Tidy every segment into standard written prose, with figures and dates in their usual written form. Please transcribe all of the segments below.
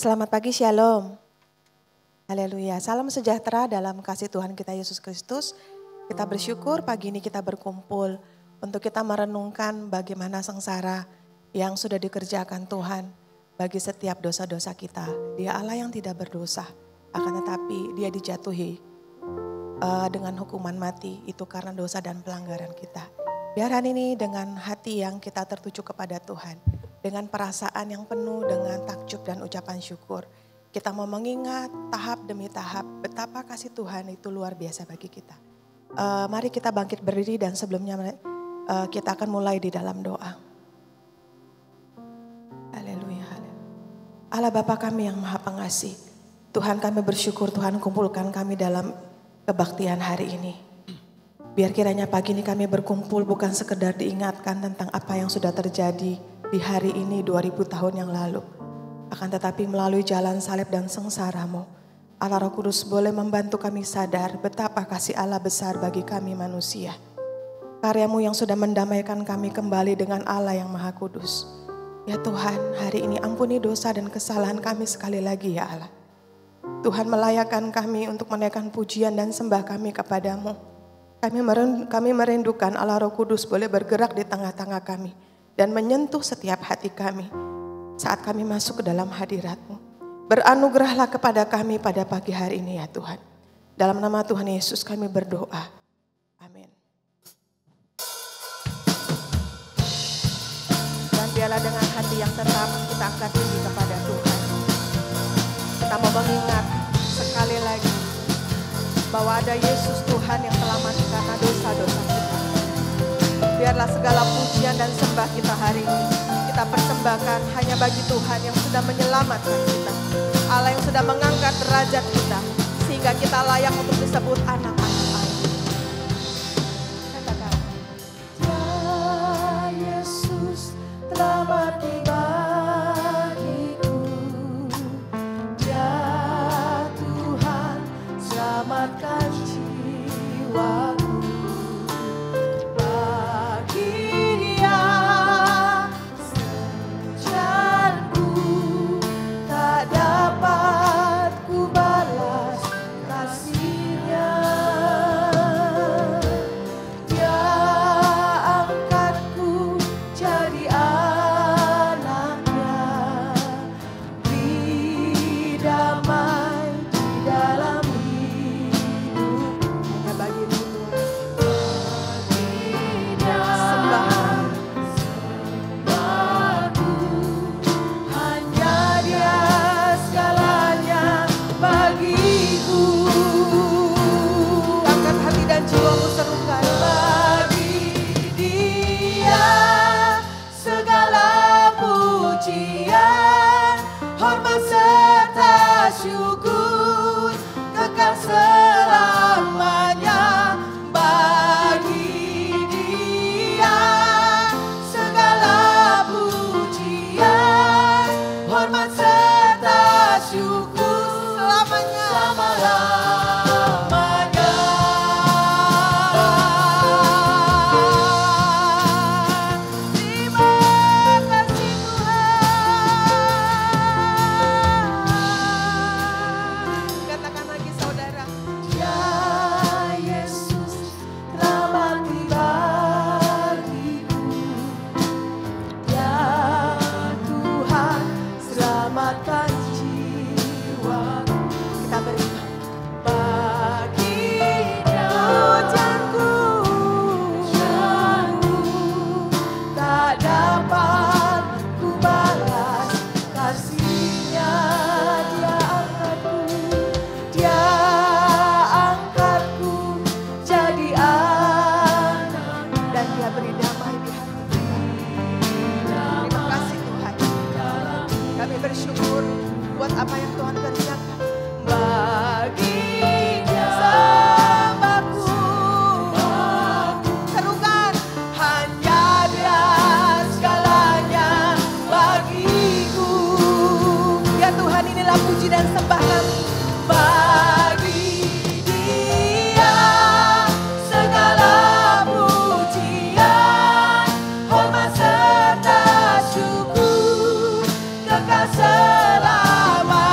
Selamat pagi, Shalom. Haleluya. Salam sejahtera dalam kasih Tuhan kita Yesus Kristus. Kita bersyukur pagi ini kita berkumpul untuk kita merenungkan bagaimana sengsara yang sudah dikerjakan Tuhan bagi setiap dosa-dosa kita. Dia Allah yang tidak berdosa, akan tetapi dia dijatuhi dengan hukuman mati itu karena dosa dan pelanggaran kita. Biar hari ini dengan hati yang kita tertuju kepada Tuhan, dengan perasaan yang penuh dengan takjub dan ucapan syukur, kita mau mengingat tahap demi tahap betapa kasih Tuhan itu luar biasa bagi kita. Mari kita bangkit berdiri dan sebelumnya kita akan mulai di dalam doa. Haleluya. Allah Bapa kami yang Maha Pengasih, Tuhan kami bersyukur Tuhan kumpulkan kami dalam kebaktian hari ini. Biar kiranya pagi ini kami berkumpul bukan sekedar diingatkan tentang apa yang sudah terjadi di hari ini 2000 tahun yang lalu. Akan tetapi melalui jalan salib dan sengsara-Mu, Allah Roh Kudus boleh membantu kami sadar betapa kasih Allah besar bagi kami manusia. Karya-Mu yang sudah mendamaikan kami kembali dengan Allah yang Maha Kudus. Ya Tuhan, hari ini ampuni dosa dan kesalahan kami sekali lagi ya Allah. Tuhan melayakkan kami untuk menaikkan pujian dan sembah kami kepadamu. Kami merindukan Allah Roh Kudus boleh bergerak di tengah-tengah kami dan menyentuh setiap hati kami saat kami masuk ke dalam hadirat-Mu. Beranugerahlah kepada kami pada pagi hari ini ya Tuhan. Dalam nama Tuhan Yesus kami berdoa. Amin. Dan biarlah dengan hati yang tetap kita angkat tinggi kepada Tuhan. Kita mau mengingat sekali lagi bahwa ada Yesus Tuhan yang telah mati karena dosa-dosa kita. Biarlah segala pujian dan sembah kita hari ini kita persembahkan hanya bagi Tuhan yang sudah menyelamatkan kita. Allah yang sudah mengangkat derajat kita sehingga kita layak untuk disebut anak-anak Allah. Katakan, ya Yesus telah mati bagiku. Ya Tuhan selamatkan jiwaku. Syukur kekal selamanya bagi Dia, segala pujian, hormat serta syukur selamanya. Bersyukur buat apa yang Tuhan kerjakan bagi sembahku. Serukan hanya Dia segalanya bagiku. Ya Tuhan, inilah puji dan sembah kami bagi Dia, segala pujian, hormat serta syukur kekal selamanya.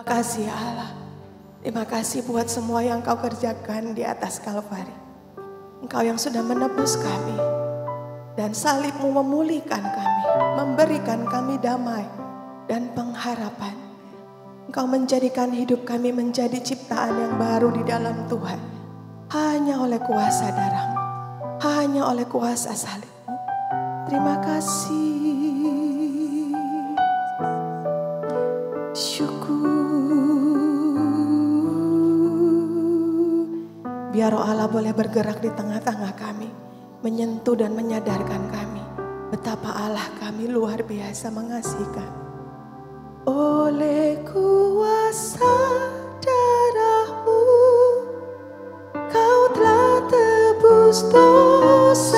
kasih Allah. Terima kasih buat semua yang Kau kerjakan di atas Kalvari. Engkau yang sudah menebus kami. Dan salib-Mu memulihkan kami. Memberikan kami damai dan pengharapan. Engkau menjadikan hidup kami menjadi ciptaan yang baru di dalam Tuhan. Hanya oleh kuasa darah-Mu. Hanya oleh kuasa salib-Mu. Terima kasih. Syukur. Biar Roh Allah boleh bergerak di tengah-tengah kami. Menyentuh dan menyadarkan kami. Betapa Allah kami luar biasa mengasihi kami. Oleh kuasa darah-Mu, Kau telah tebus dosaku.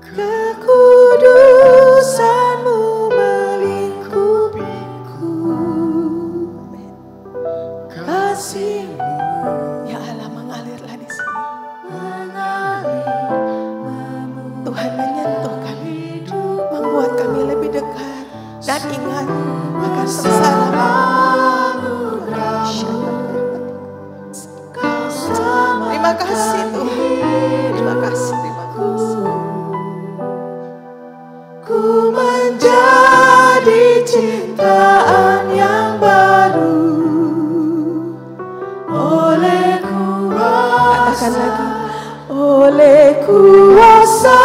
Kekudusan-Mu melingkupiku. Kasih-Mu, ya Allah, mengalirlah di sini. Tuhan menyentuh kami, membuat kami lebih dekat dan ingat akan sengsara-Mu. Terima kasih Tuhan, terima kasih, terima kasih. Ku menjadi ciptaan yang baru oleh kuasa. Katakan lagi, oleh kuasa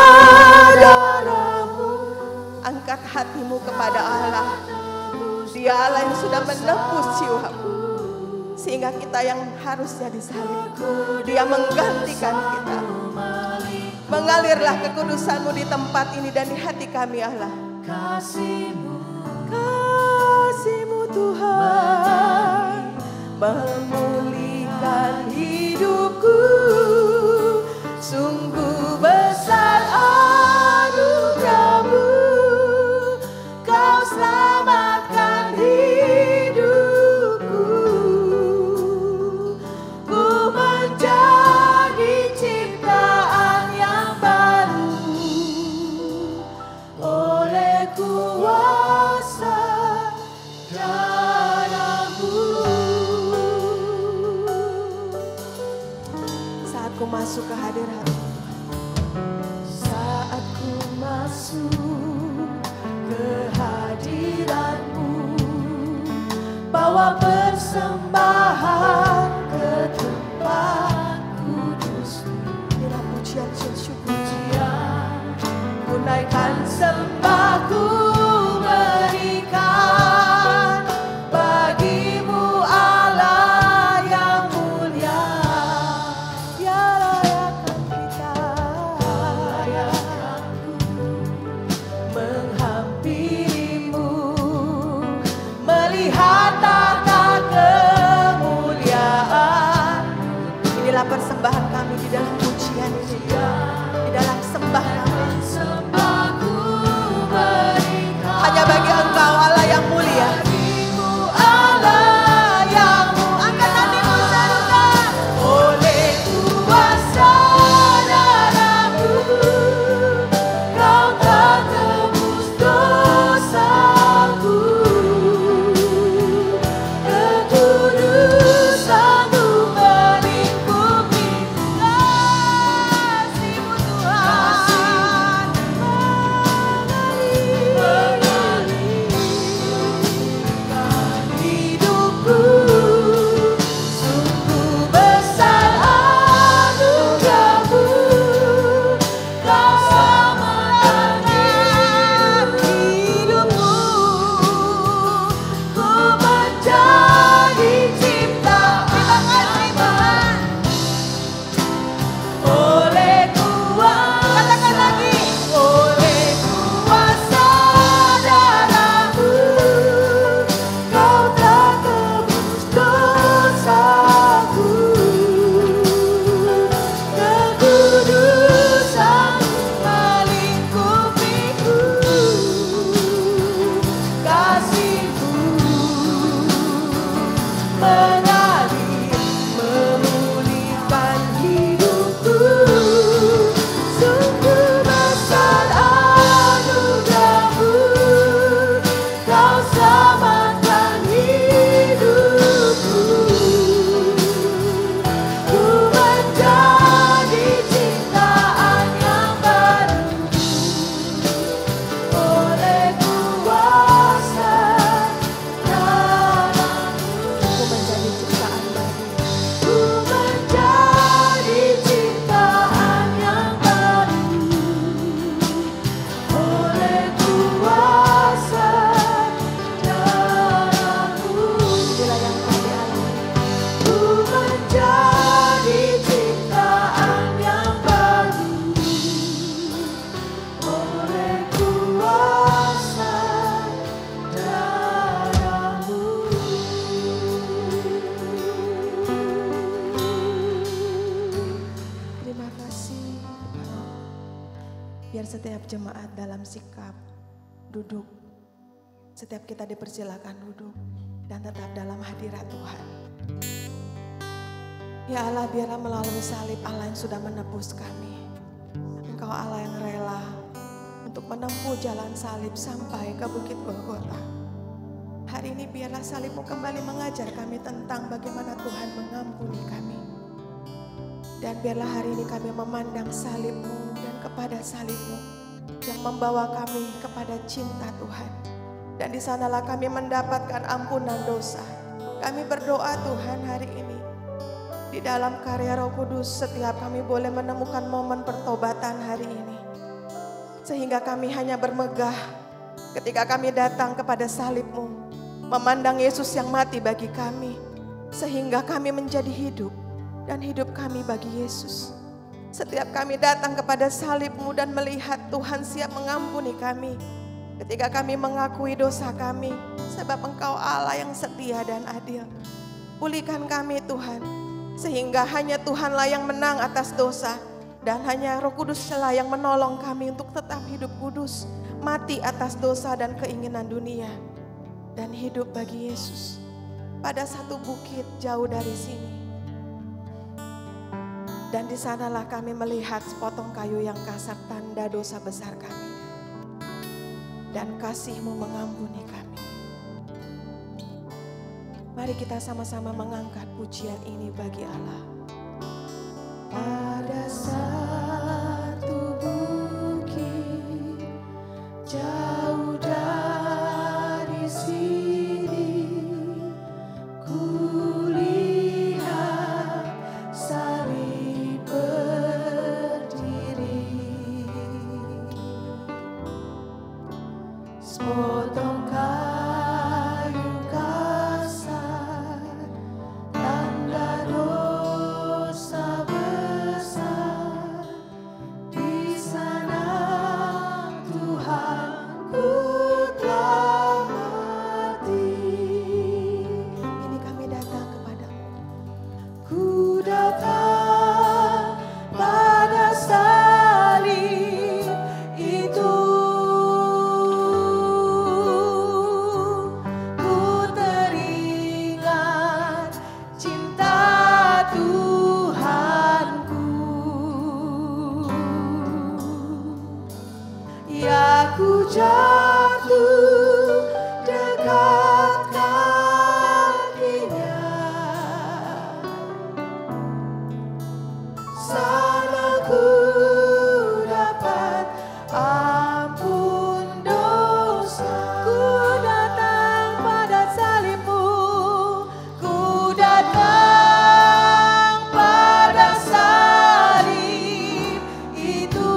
darah-Mu. Angkat hatimu kepada Allah. Dia Allah yang sudah menebus jiwamu. Sehingga kita yang harusnya disalib, Dia menggantikan kita. Mengalirlah kekudusan-Mu di tempat ini dan di hati kami Allah. Kasih-Mu, kasih-Mu Tuhan memulihkan hidupku. Sungguh besar anugerah-Mu, Kau selamatkan hidupku. Ku menjadi ciptaan yang baru oleh kuasa darah-Mu. Saat ku masuk ke hadirat, saat ku masuk ke hadirat-Mu, bawa persembahan ke tempat kudus. Inilah pujian syukur, ku naikkan sembahku, berikan bagi-Mu Allah yang mulia. Ya layakan kita, menghampiri-Mu, melihat tata kemuliaan. Inilah persembahan kami di dalam pujian ini, di dalam sembah kami. Hanya bagi Engkau Allah yang mulia. Allah yang angkat hatimu serukan. Oleh kuasa darah-Mu, Kau telah tebus dosaku. Kekudusan-Mu melingkupiku. Kasih-Mu biar setiap jemaat dalam sikap duduk, setiap kita dipersilakan duduk dan tetap dalam hadirat Tuhan. Ya Allah, biarlah melalui salib Allah yang sudah menebus kami. Engkau Allah yang rela untuk menempuh jalan salib sampai ke Bukit Golgota. Hari ini biarlah salib-Mu kembali mengajar kami tentang bagaimana Tuhan mengampuni kami. Dan biarlah hari ini kami memandang salib-Mu dan kepada salib-Mu yang membawa kami kepada cinta Tuhan. Dan di sanalah kami mendapatkan ampunan dosa. Kami berdoa Tuhan hari ini, di dalam karya Roh Kudus setiap kami boleh menemukan momen pertobatan hari ini. Sehingga kami hanya bermegah ketika kami datang kepada salib-Mu, memandang Yesus yang mati bagi kami. Sehingga kami menjadi hidup dan hidup kami bagi Yesus. Setiap kami datang kepada salib-Mu dan melihat Tuhan siap mengampuni kami. Ketika kami mengakui dosa kami, sebab Engkau Allah yang setia dan adil. Pulihkan kami Tuhan, sehingga hanya Tuhanlah yang menang atas dosa. Dan hanya Roh Kuduslah yang menolong kami untuk tetap hidup kudus, mati atas dosa dan keinginan dunia, dan hidup bagi Yesus. Pada satu bukit jauh dari sini. Dan di sanalah kami melihat sepotong kayu yang kasar, tanda dosa besar kami. Dan kasih-Mu mengampuni kami. Mari kita sama-sama mengangkat pujian ini bagi Allah. Pada satu bukit jauh dari sini, kulihat salib berdiri. Sepotong kayu kasar, tanda dosa besar. Di sana Tuhanku telah mati. Ini kami datang kepadamu. Ku datang pada salib itu. Ku jatuh dekat kakinya, sana ku dapat ampun dosa. Ku datang pada salib-Mu, ku datang pada salib itu.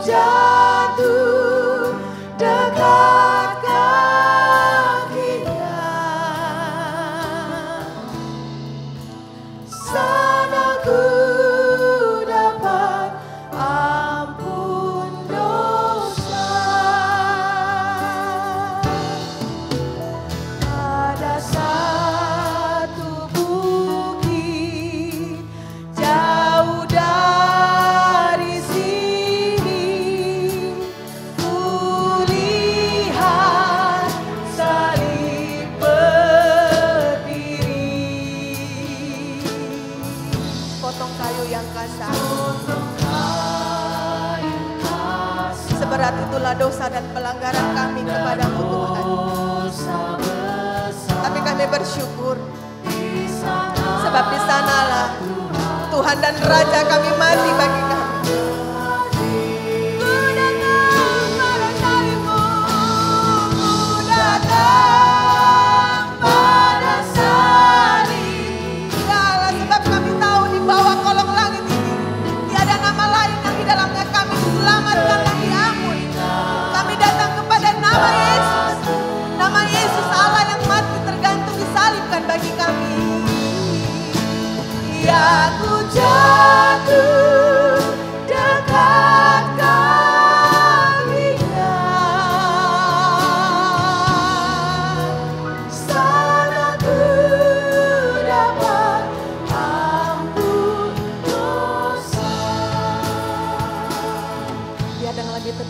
Jatuh dekat kakinya, sana ku dapat ampun dosa. Pada satu bukit jauh dari seberat itulah dosa dan pelanggaran kami kepada-Mu Tuhan. Tapi kami bersyukur sebab di sanalah Tuhan dan Raja kami mati bagi kami. Ku datang pada salib-Mu, ku datang pada salib. Ya Allah, sebab kami tahu di bawah kolong langit ini tiada nama lain yang di dalamnya kami diselamatkan dan diampuni. Kami datang kepada nama Yesus, nama Yesus Allah yang mati tergantung disalibkan bagi kami. Ya, ku jatuh dekat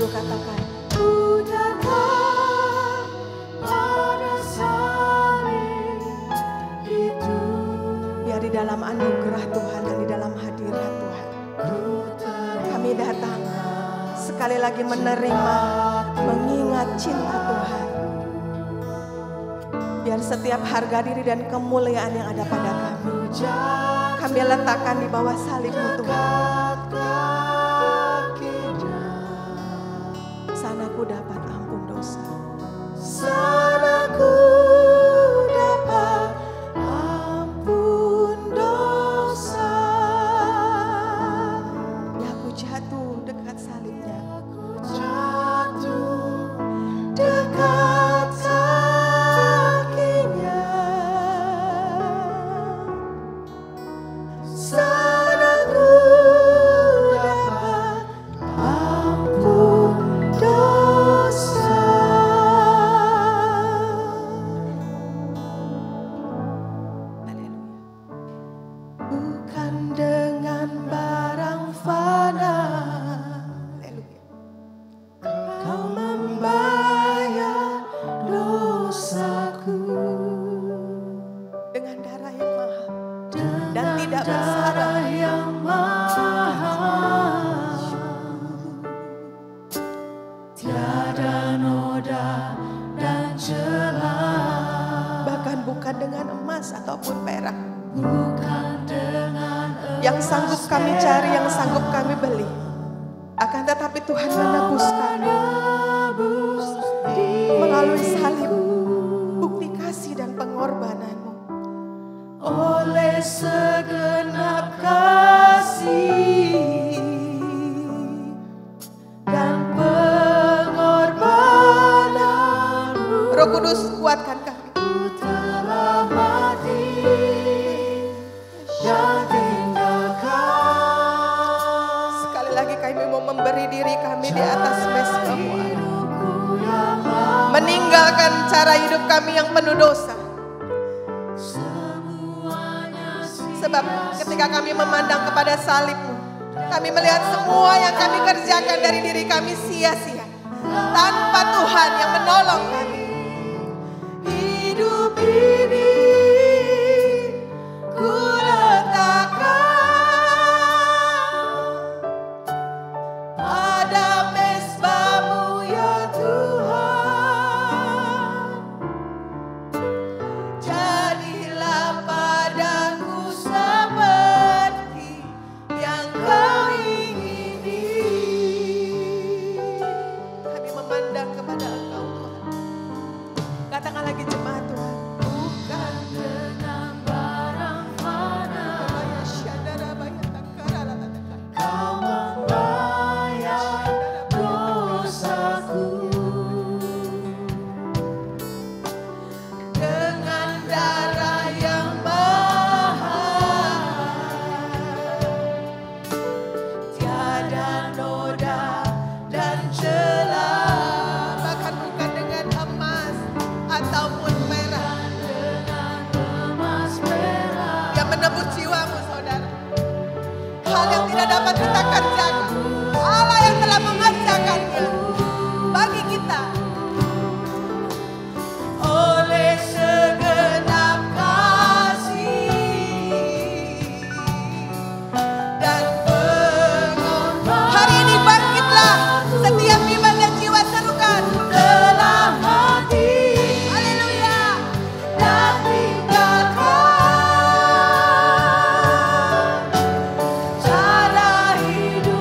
seduh katakan. Ku datang pada salib itu. Biar di dalam anugerah Tuhan dan di dalam hadirat Tuhan, kami datang sekali lagi menerima, mengingat cinta Tuhan. Biar setiap harga diri dan kemuliaan yang ada pada kami letakkan di bawah salib-Mu Tuhan. Sana ku dapat ampun dosa. Sana ku dapat ampun dosa. Ya aku jatuh dekat salibnya. Aku jatuh dekat kakinya. Sana ku dapat ampun dosa. Haleluya. Bukan dengan barang fana. Haleluya. Kau membayar dosaku. Dengan darah yang mahal Dan tidak bersara. darah yang mahal, tiada noda dan celah. Bahkan bukan dengan emas ataupun perak Bukan dengan yang sanggup kami cari, yang sanggup kami beli. Akan tetapi Tuhan menebus kami melalui salib, bukti kasih dan pengorbanan-Mu. oleh segenap kasih dan pengorbanan-Mu. Roh Kudus, kuatkan kami. Ku telah mati dan tinggalkan Sekali lagi kami mau memberi diri kami di atas mezbamu Allah. hidupku yang lama. Meninggalkan cara hidup kami yang penuh dosa. Semuanya Sebab ketika kami memandang kepada salib-Mu, kami melihat semua yang kami kerjakan dari diri kami sia-sia. Tanpa Tuhan yang menolong kami. hidup ini ku letakkan pada mezbamu ya Tuhan. Jadilah padaku seperti yang Kau ingini. Kami memandang kepada Engkau Tuhan. Katakan lagi jemaat Tuhan. Bukan dengan barang fana, Kau membayar dosaku. Dengan darah yang mahal, tiada noda dan celah. Bahkan bukan dengan emas ataupun perak Dengan emas perak, yang menebus jiwamu saudara. Hal yang tidak dapat kita kerjakan, Allah yang telah mengerjakannya bagi kita. oleh segenap kasih dan pengorbanan. Hari ini bangkitlah, setiap iman dan jiwa serukan. Telah mati Haleluya. dan tinggalkan cara hidup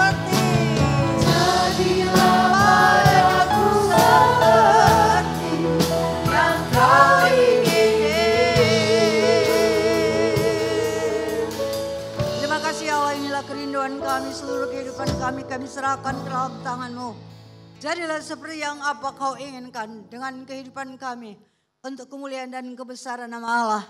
seperti. Jadilah padaku seperti yang kau ingin. Terima kasih Allah, inilah kerinduan kami, seluruh kehidupan kami serahkan ke dalam tangan-Mu. Jadilah seperti yang apa kau inginkan dengan kehidupan kami. Untuk kemuliaan dan kebesaran nama Allah.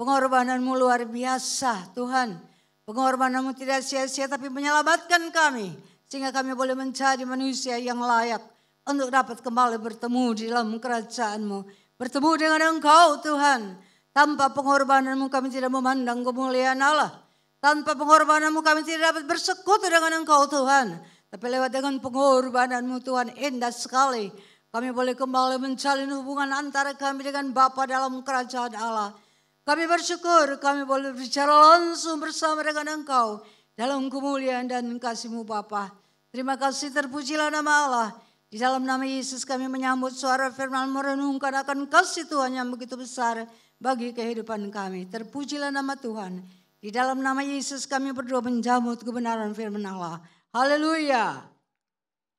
Pengorbanan-Mu luar biasa Tuhan. Pengorbanan-Mu tidak sia-sia tapi menyelamatkan kami. Sehingga kami boleh menjadi manusia yang layak. Untuk dapat kembali bertemu di dalam kerajaan-Mu. Bertemu dengan Engkau Tuhan. Tanpa pengorbanan-Mu kami tidak memandang kemuliaan Allah. Tanpa pengorbanan-Mu kami tidak dapat bersekutu dengan Engkau Tuhan. Tapi lewat dengan pengorbanan-Mu Tuhan, indah sekali. Kami boleh kembali menjalin hubungan antara kami dengan Bapa dalam kerajaan Allah. Kami bersyukur kami boleh berbicara langsung bersama dengan Engkau. Dalam kemuliaan dan kasih-Mu Bapa. Terima kasih, terpujilah nama Allah. Di dalam nama Yesus kami menyambut suara firman, merenungkan akan kasih Tuhan yang begitu besar bagi kehidupan kami. Terpujilah nama Tuhan. Di dalam nama Yesus kami berdoa menjamut kebenaran firman Allah. Haleluya.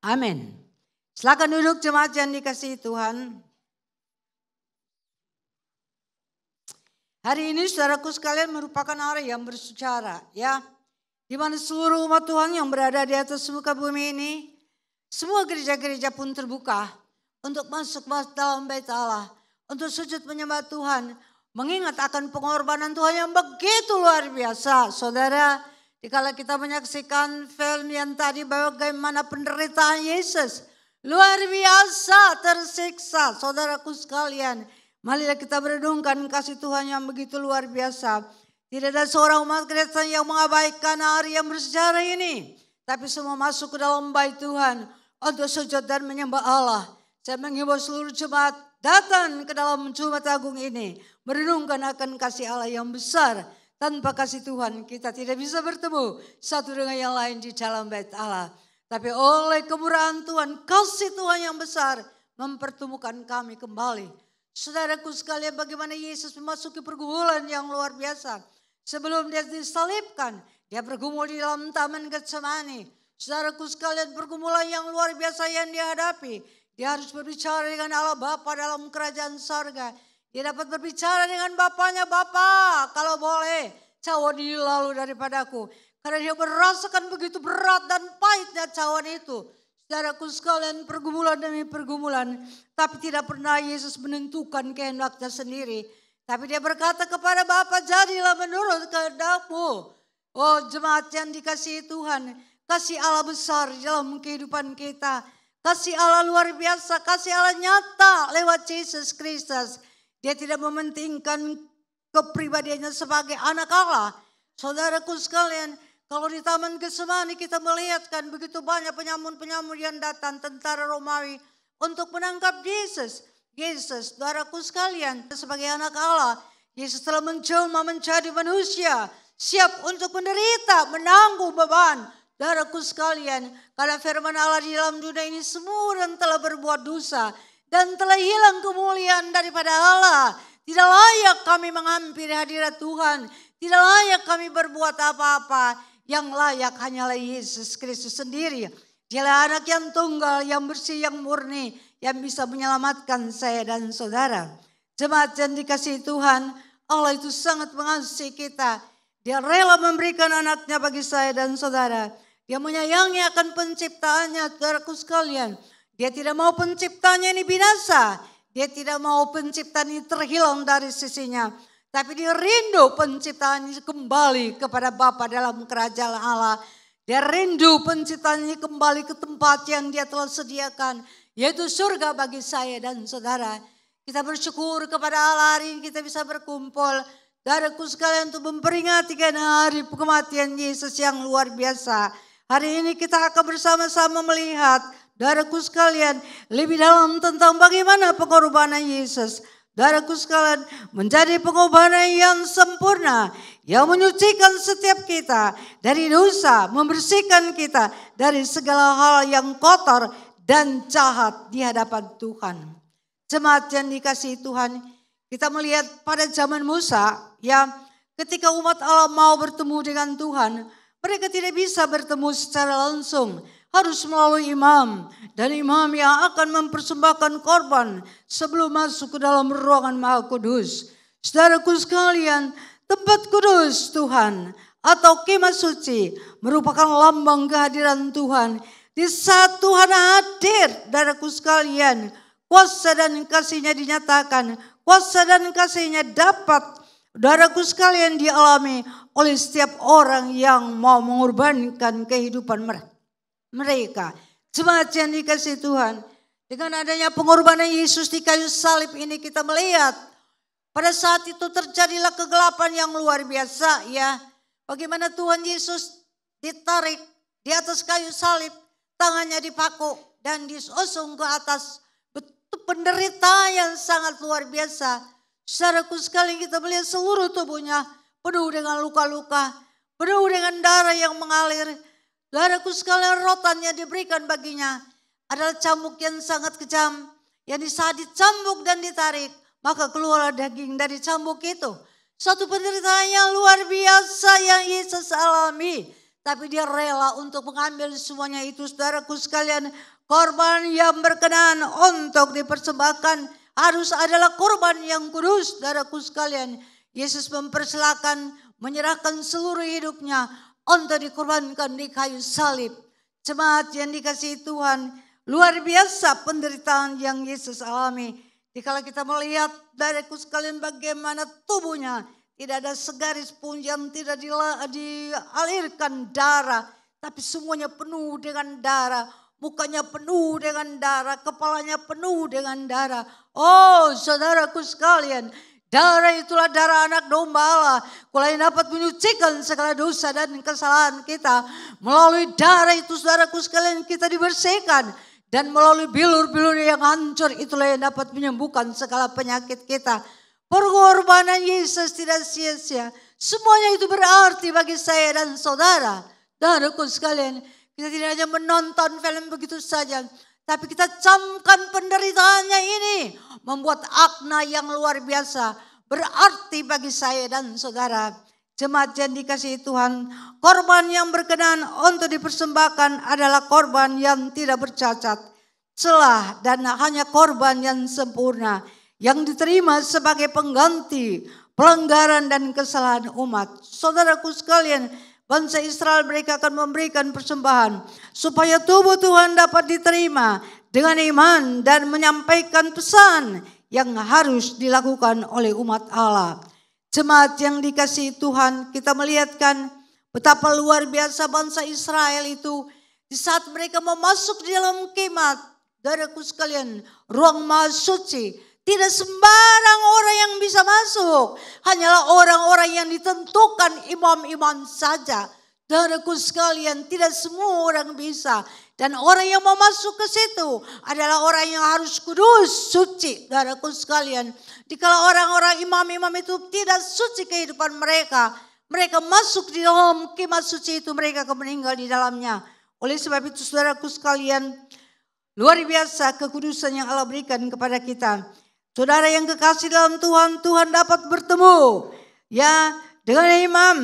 Amin. Silakan duduk jemaat yang dikasihi Tuhan. Hari ini saudaraku sekalian merupakan hari yang bersejarah ya. Di mana seluruh umat Tuhan yang berada di atas muka bumi ini. Semua gereja-gereja pun terbuka untuk masuk dalam bait Allah. Untuk sujud menyembah Tuhan. Mengingat akan pengorbanan Tuhan yang begitu luar biasa. Saudara, dikala kita menyaksikan film yang tadi bagaimana penderitaan Yesus. Luar biasa tersiksa saudaraku sekalian. Marilah kita merenungkan kasih Tuhan yang begitu luar biasa. Tidak ada seorang umat Kristen yang mengabaikan hari yang bersejarah ini. Tapi semua masuk ke dalam bait Tuhan untuk sujud dan menyembah Allah. Saya menghimbau seluruh jemaat datang ke dalam Jumat Agung ini. Merenungkan akan kasih Allah yang besar. Tanpa kasih Tuhan kita tidak bisa bertemu satu dengan yang lain di dalam bait Allah. Tapi oleh kemurahan Tuhan, kasih Tuhan yang besar mempertemukan kami kembali. Saudaraku sekalian, bagaimana Yesus memasuki pergumulan yang luar biasa. Sebelum dia disalibkan, dia bergumul di dalam taman Getsemani. Saudaraku sekalian, pergumulan yang luar biasa yang dia hadapi. Dia harus berbicara dengan Allah Bapa dalam kerajaan sorga. Dia dapat berbicara dengan Bapanya, Bapa kalau boleh, cawan ini lalu daripadaku. Karena dia merasakan begitu berat dan pahitnya cawan itu. Saudaraku sekalian, pergumulan demi pergumulan. Tapi tidak pernah Yesus menentukan kehendaknya sendiri. Tapi dia berkata kepada Bapa, jadilah menurut kehendak-Mu. Oh jemaat yang dikasihi Tuhan. Kasih Allah besar dalam kehidupan kita. Kasih Allah luar biasa. Kasih Allah nyata lewat Yesus Kristus. Dia tidak mementingkan kepribadiannya sebagai anak Allah. Saudaraku sekalian, kalau di Taman Getsemani kita melihatkan begitu banyak penyamun-penyamun yang datang, tentara Romawi untuk menangkap Yesus. Yesus, saudaraku sekalian, sebagai anak Allah, Yesus telah menjelma menjadi manusia, siap untuk menderita, menanggung beban. Saudaraku sekalian, karena firman Allah di dalam dunia ini semua yang telah berbuat dosa dan telah hilang kemuliaan daripada Allah. Tidak layak kami menghampiri hadirat Tuhan, tidak layak kami berbuat apa-apa. Yang layak hanyalah Yesus Kristus sendiri. Dialah anak yang tunggal, yang bersih, yang murni. Yang bisa menyelamatkan saya dan saudara. Jemaat yang dikasihi Tuhan, Allah itu sangat mengasihi kita. Dia rela memberikan anaknya bagi saya dan saudara. Dia menyayangi akan penciptaannya, saudaraku sekalian. Dia tidak mau penciptanya ini binasa. Dia tidak mau penciptaan ini terhilang dari sisinya. Tapi dia rindu penciptaan ini kembali kepada Bapa dalam kerajaan Allah. Dia rindu penciptaan ini kembali ke tempat yang dia telah sediakan. Yaitu surga bagi saya dan saudara. Kita bersyukur kepada Allah hari ini kita bisa berkumpul. Saudaraku sekalian untuk memperingati hari kematian Yesus yang luar biasa. Hari ini kita akan bersama-sama melihat. Saudaraku sekalian lebih dalam tentang bagaimana pengorbanan Yesus. Saudaraku sekalian, menjadi pengorbanan yang sempurna, yang menyucikan setiap kita dari dosa, membersihkan kita dari segala hal yang kotor dan jahat di hadapan Tuhan. Jemaat yang dikasihi Tuhan, kita melihat pada zaman Musa, ya, ketika umat Allah mau bertemu dengan Tuhan, Mereka tidak bisa bertemu secara langsung. Harus melalui imam. Dan imam yang akan mempersembahkan korban sebelum masuk ke dalam ruangan Maha Kudus. Saudaraku sekalian, tempat kudus Tuhan atau kemah suci merupakan lambang kehadiran Tuhan. Di saat Tuhan hadir, saudaraku sekalian, kuasa dan kasih-Nya dinyatakan. Kuasa dan kasih-Nya dapat, saudaraku sekalian, dialami oleh setiap orang yang mau mengorbankan kehidupan mereka. Jemaat yang dikasihi Tuhan, dengan adanya pengorbanan Yesus di kayu salib ini kita melihat pada saat itu terjadilah kegelapan yang luar biasa ya. Bagaimana Tuhan Yesus ditarik di atas kayu salib, tangannya dipaku dan diusung ke atas. Betul penderitaan yang sangat luar biasa. Saudaraku sekalian, kita melihat seluruh tubuhnya penuh dengan luka-luka, penuh dengan darah yang mengalir. Saudaraku sekalian, rotan yang diberikan baginya adalah cambuk yang sangat kejam. Yang saat dicambuk dan ditarik, maka keluar daging dari cambuk itu. Suatu penderitaan yang luar biasa yang Yesus alami. Tapi Dia rela untuk mengambil semuanya itu, saudaraku sekalian. Korban yang berkenan untuk dipersembahkan harus adalah korban yang kudus, saudaraku sekalian. Yesus mempersilakan menyerahkan seluruh hidupnya untuk dikorbankan di kayu salib. Jemaat yang dikasihi Tuhan, luar biasa penderitaan yang Yesus alami. Jika kita melihat, saudaraku sekalian, bagaimana tubuhnya tidak ada segaris pun yang tidak dialirkan darah, tapi semuanya penuh dengan darah. Mukanya penuh dengan darah, kepalanya penuh dengan darah. Oh, saudaraku sekalian, darah itulah darah anak domba Allah. Kalau yang dapat menyucikan segala dosa dan kesalahan kita. Melalui darah itu, saudaraku sekalian, kita dibersihkan. Dan melalui bilur-bilur yang hancur, itulah yang dapat menyembuhkan segala penyakit kita. Pengorbanan Yesus tidak sia-sia. Semuanya itu berarti bagi saya dan saudara. Saudaraku sekalian, kita tidak hanya menonton film begitu saja, tapi kita camkan penderitaannya ini membuat makna yang luar biasa, berarti bagi saya dan saudara. Jemaat yang dikasihi Tuhan, korban yang berkenan untuk dipersembahkan adalah korban yang tidak bercacat, celah, dan hanya korban yang sempurna yang diterima sebagai pengganti pelanggaran dan kesalahan umat. Saudaraku sekalian, bangsa Israel mereka akan memberikan persembahan supaya tubuh Tuhan dapat diterima dengan iman dan menyampaikan pesan yang harus dilakukan oleh umat Allah. Jemaat yang dikasihi Tuhan, kita melihatkan betapa luar biasa bangsa Israel itu di saat mereka mau masuk di dalam kemah, saudaraku sekalian, ruang maha suci. Tidak sembarang orang yang bisa masuk. Hanyalah orang-orang yang ditentukan imam-imam saja. Saudaraku sekalian, tidak semua orang bisa. Dan orang yang mau masuk ke situ adalah orang yang harus kudus, suci. Saudaraku sekalian, dikala orang-orang imam-imam itu tidak suci kehidupan mereka, mereka masuk di dalam kemah suci itu, mereka akan meninggal di dalamnya. Oleh sebab itu, saudaraku sekalian, luar biasa kekudusan yang Allah berikan kepada kita. Saudara yang kekasih dalam Tuhan, Tuhan dapat bertemu ya dengan imam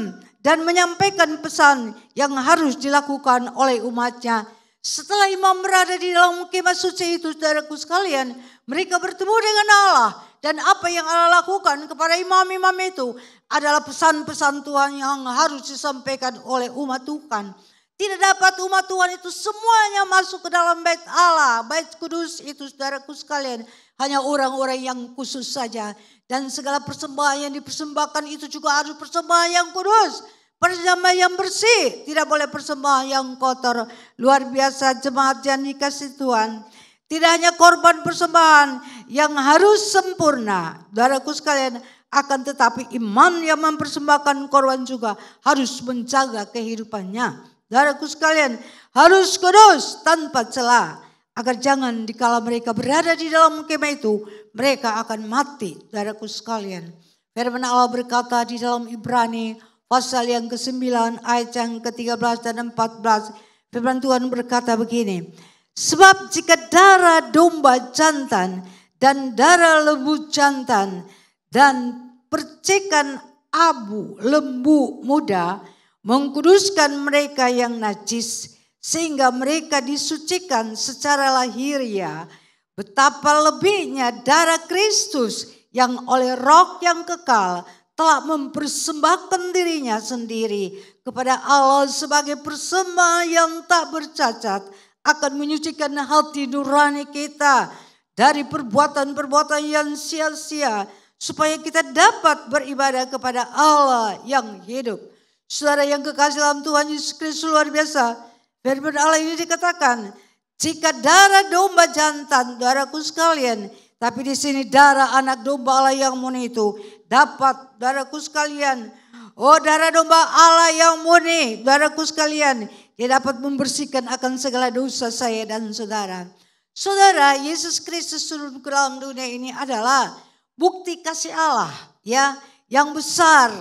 dan menyampaikan pesan yang harus dilakukan oleh umatnya. Setelah imam berada di dalam kemah suci itu, saudaraku sekalian, mereka bertemu dengan Allah. Dan apa yang Allah lakukan kepada imam-imam itu adalah pesan-pesan Tuhan yang harus disampaikan oleh umat Tuhan. Tidak dapat umat Tuhan itu semuanya masuk ke dalam bait Allah, bait kudus itu, saudaraku sekalian. Hanya orang-orang yang khusus saja. Dan segala persembahan yang dipersembahkan itu juga harus persembahan yang kudus. Persembahan yang bersih. Tidak boleh persembahan yang kotor. Luar biasa jemaat yang dikasihi Tuhan. Tidak hanya korban persembahan yang harus sempurna. Saudaraku sekalian, akan tetapi imam yang mempersembahkan korban juga harus menjaga kehidupannya. Saudaraku sekalian, harus kudus tanpa celah. Agar jangan dikala mereka berada di dalam kemah itu, mereka akan mati. Saudaraku sekalian, firman Allah berkata di dalam Ibrani pasal yang ke-9 ayat yang ke-13 dan 14. Firman Tuhan berkata begini. Sebab jika darah domba jantan dan darah lembu jantan dan percikan abu lembu muda mengkuduskan mereka yang najis, sehingga mereka disucikan secara lahiriah. Betapa lebihnya darah Kristus yang oleh Roh yang kekal telah mempersembahkan dirinya sendiri kepada Allah sebagai persembahan yang tak bercacat, akan menyucikan hati nurani kita dari perbuatan-perbuatan yang sia-sia, supaya kita dapat beribadah kepada Allah yang hidup. Saudara yang kekasih dalam Tuhan Yesus Kristus, luar biasa. Firman Allah ini dikatakan, jika darah domba jantan, darahku sekalian, tapi di sini darah anak domba Allah yang murni itu dapat, darahku sekalian. Oh, darah domba Allah yang murni, darahku sekalian, dia dapat membersihkan akan segala dosa saya dan saudara. Saudara, Yesus Kristus turun ke dalam dunia ini adalah bukti kasih Allah, ya, yang besar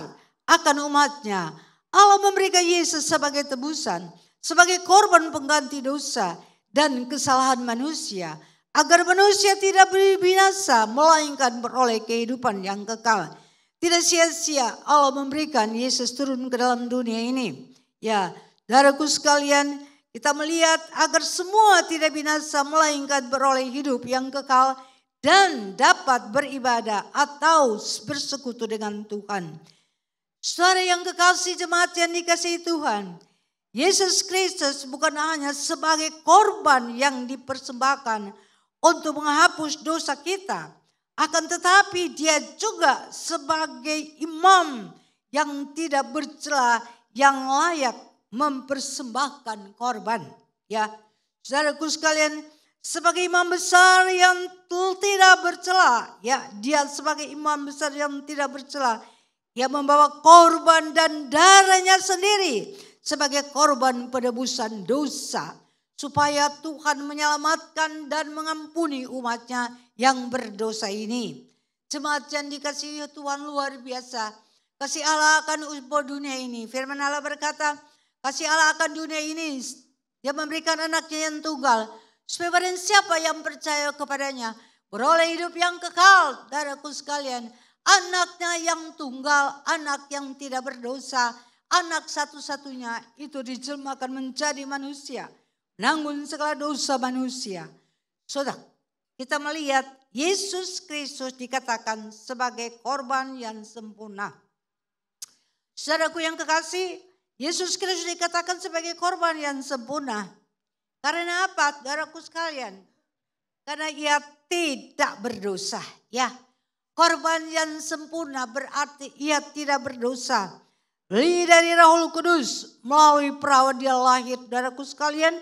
akan umatnya. Allah memberikan Yesus sebagai tebusan, sebagai korban pengganti dosa dan kesalahan manusia, agar manusia tidak binasa, melainkan beroleh kehidupan yang kekal. Tidak sia-sia Allah memberikan Yesus turun ke dalam dunia ini. Ya, saudaraku sekalian, kita melihat agar semua tidak binasa, melainkan beroleh hidup yang kekal dan dapat beribadah atau bersekutu dengan Tuhan. Saudara yang kekasih, jemaat yang dikasihi Tuhan, Yesus Kristus bukan hanya sebagai korban yang dipersembahkan untuk menghapus dosa kita, akan tetapi dia juga sebagai imam yang tidak bercela, yang layak mempersembahkan korban. Ya, saudaraku sekalian, sebagai imam besar yang tidak bercela, ya, dia sebagai imam besar yang tidak bercela, ia membawa korban dan darahnya sendiri sebagai korban penebusan dosa, supaya Tuhan menyelamatkan dan mengampuni umatnya yang berdosa ini. Jemaat yang dikasihi Tuhan, luar biasa kasih Allah akan dunia ini. Firman Allah berkata, kasih Allah akan dunia ini, dia memberikan anaknya yang tunggal, supaya barang siapa yang percaya kepadanya beroleh hidup yang kekal. Saudaraku sekalian, anaknya yang tunggal, anak yang tidak berdosa, anak satu-satunya itu dijelmakan menjadi manusia, menanggung segala dosa manusia. Saudara, kita melihat Yesus Kristus dikatakan sebagai korban yang sempurna. Saudaraku yang kekasih, Yesus Kristus dikatakan sebagai korban yang sempurna. Karena apa, saudaraku sekalian? Karena ia tidak berdosa, ya. Korban yang sempurna berarti ia tidak berdosa. Beli dari Roh Kudus, melalui perawan dia lahir, saudaraku sekalian,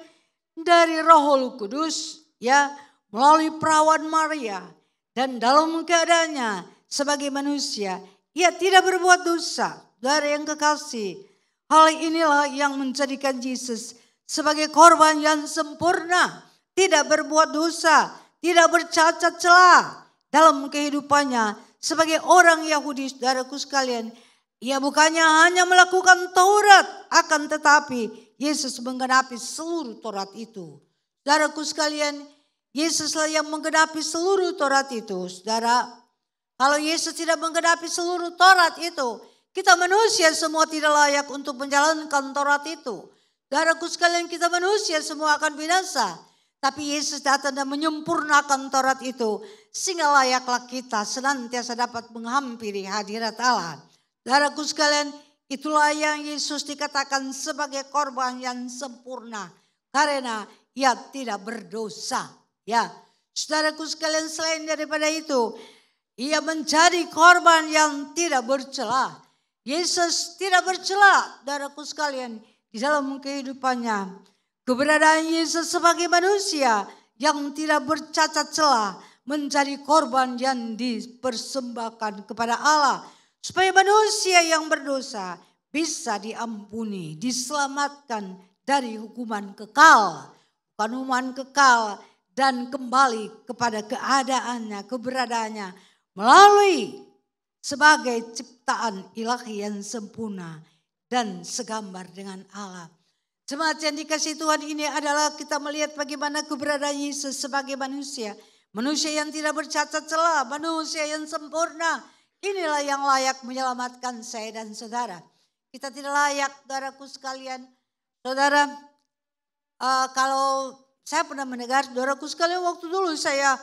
dari Roh Kudus, ya, melalui perawan Maria, dan dalam keadaannya sebagai manusia, ia tidak berbuat dosa. Saudara yang kekasih, hal inilah yang menjadikan Yesus sebagai korban yang sempurna, tidak berbuat dosa, tidak bercacat celah dalam kehidupannya sebagai orang Yahudi. Saudaraku sekalian, ia bukannya hanya melakukan Taurat, akan tetapi Yesus menggenapi seluruh Taurat itu. Saudaraku sekalian, Yesuslah yang menggenapi seluruh Taurat itu. Saudara, kalau Yesus tidak menggenapi seluruh Taurat itu, kita manusia semua tidak layak untuk menjalankan Taurat itu. Saudaraku sekalian, kita manusia semua akan binasa. Tapi Yesus datang dan menyempurnakan Taurat itu, sehingga layaklah kita senantiasa dapat menghampiri hadirat Allah. Saudaraku sekalian, itulah yang Yesus dikatakan sebagai korban yang sempurna, karena ia tidak berdosa. Ya, saudaraku sekalian, selain daripada itu, ia menjadi korban yang tidak bercela. Yesus tidak bercela, saudaraku sekalian, di dalam kehidupannya. Keberadaan Yesus sebagai manusia yang tidak bercacat celah menjadi korban yang dipersembahkan kepada Allah, supaya manusia yang berdosa bisa diampuni, diselamatkan dari hukuman kekal, hukuman kekal, dan kembali kepada keadaannya, keberadaannya melalui sebagai ciptaan ilahi yang sempurna dan segambar dengan Allah. Jemaat yang dikasihi Tuhan, ini adalah kita melihat bagaimana keberadaan Yesus sebagai manusia. Manusia yang tidak bercacat celah, manusia yang sempurna. Inilah yang layak menyelamatkan saya dan saudara. kita tidak layak, saudaraku sekalian. Saudara, kalau saya pernah mendengar, saudaraku sekalian, waktu dulu saya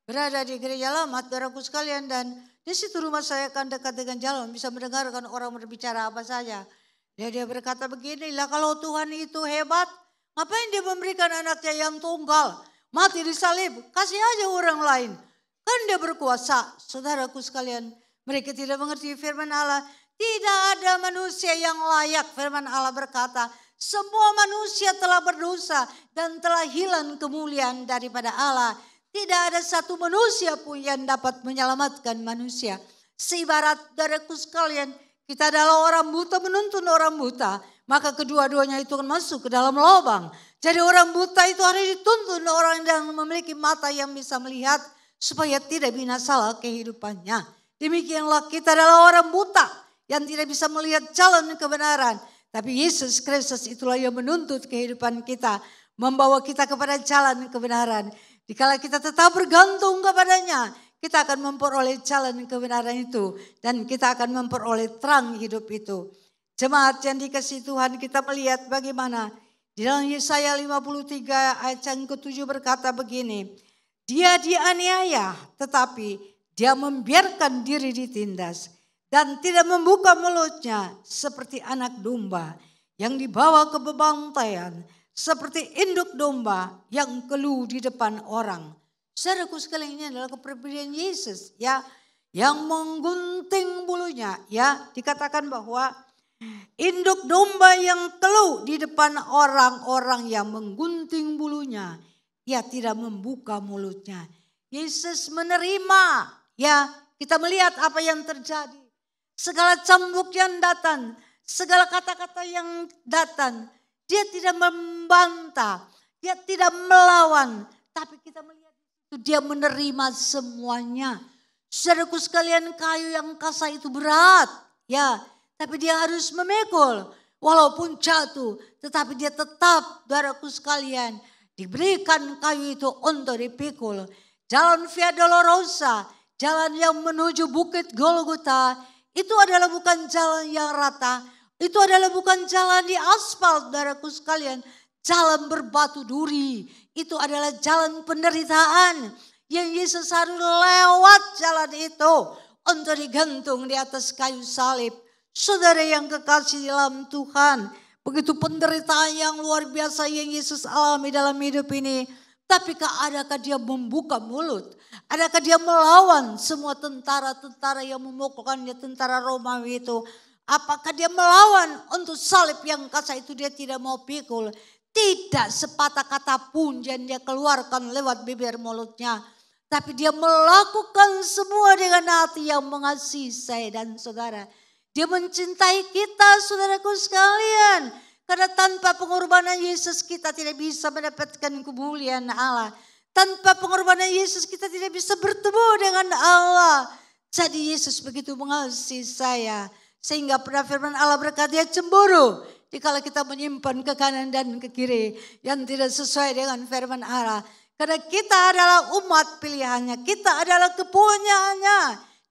berada di gereja lama, saudaraku sekalian, dan di situ rumah saya kan dekat dengan jalan, bisa mendengarkan orang berbicara apa saja. Dia berkata begini, lah kalau Tuhan itu hebat, ngapain dia memberikan anaknya yang tunggal, mati disalib, kasih aja orang lain. Kan dia berkuasa. Saudaraku sekalian, mereka tidak mengerti firman Allah. Tidak ada manusia yang layak, firman Allah berkata. Semua manusia telah berdosa dan telah hilang kemuliaan daripada Allah. Tidak ada satu manusia pun yang dapat menyelamatkan manusia. Seibarat, saudaraku sekalian, kita adalah orang buta menuntun orang buta. Maka kedua-duanya itu akan masuk ke dalam lubang. Jadi orang buta itu harus dituntun orang yang memiliki mata yang bisa melihat. Supaya tidak binasalah kehidupannya. Demikianlah kita adalah orang buta yang tidak bisa melihat jalan kebenaran. Tapi Yesus Kristus itulah yang menuntut kehidupan kita. Membawa kita kepada jalan kebenaran. Dikala kita tetap bergantung kepadanya, kita akan memperoleh jalan kebenaran itu. Dan kita akan memperoleh terang hidup itu. Jemaat yang dikasihi Tuhan, kita melihat bagaimana. Di dalam Yesaya 53 ayat yang ke-7 berkata begini. Dia dianiaya tetapi dia membiarkan diri ditindas. Dan tidak membuka mulutnya seperti anak domba yang dibawa ke pembantaian. Seperti induk domba yang keluh di depan orang. Saudaraku sekalian, ini adalah kepribadian Yesus ya, yang menggunting bulunya ya. Dikatakan bahwa induk domba yang keluh di depan orang-orang yang menggunting bulunya. Ia tidak membuka mulutnya. Yesus menerima ya, kita melihat apa yang terjadi. Segala cambuk yang datang, segala kata-kata yang datang. Dia tidak membantah, dia tidak melawan. Tapi kita melihat itu dia menerima semuanya. Saudaraku sekalian, kayu yang kasar itu berat ya. Tapi dia harus memikul. Walaupun jatuh, tetapi dia tetap, saudaraku sekalian, diberikan kayu itu untuk dipikul. Jalan Via Dolorosa, jalan yang menuju Bukit Golgota, itu adalah bukan jalan yang rata. Itu adalah bukan jalan di aspal, saudaraku sekalian. Jalan berbatu duri. Itu adalah jalan penderitaan. Yang Yesus harus lewat jalan itu untuk digantung di atas kayu salib. Saudara yang kekasih dalam Tuhan, begitu penderitaan yang luar biasa yang Yesus alami dalam hidup ini. Tapi adakah dia membuka mulut? Adakah dia melawan semua tentara-tentara yang memukulkannya, tentara Romawi itu? Apakah dia melawan untuk salib yang kasar itu? Dia tidak mau pikul. Tidak sepatah kata pun yang dia keluarkan lewat bibir mulutnya. Tapi dia melakukan semua dengan hati yang mengasihi saya dan saudara. Dia mencintai kita, saudaraku sekalian. Karena tanpa pengorbanan Yesus kita tidak bisa mendapatkan kemuliaan Allah. Tanpa pengorbanan Yesus kita tidak bisa bertemu dengan Allah. Jadi Yesus begitu mengasihi saya. Sehingga pada firman Allah berkata, dia cemburu dikala kita menyimpan ke kanan dan ke kiri yang tidak sesuai dengan firman Allah. Karena kita adalah umat pilihannya. Kita adalah kepunyaannya.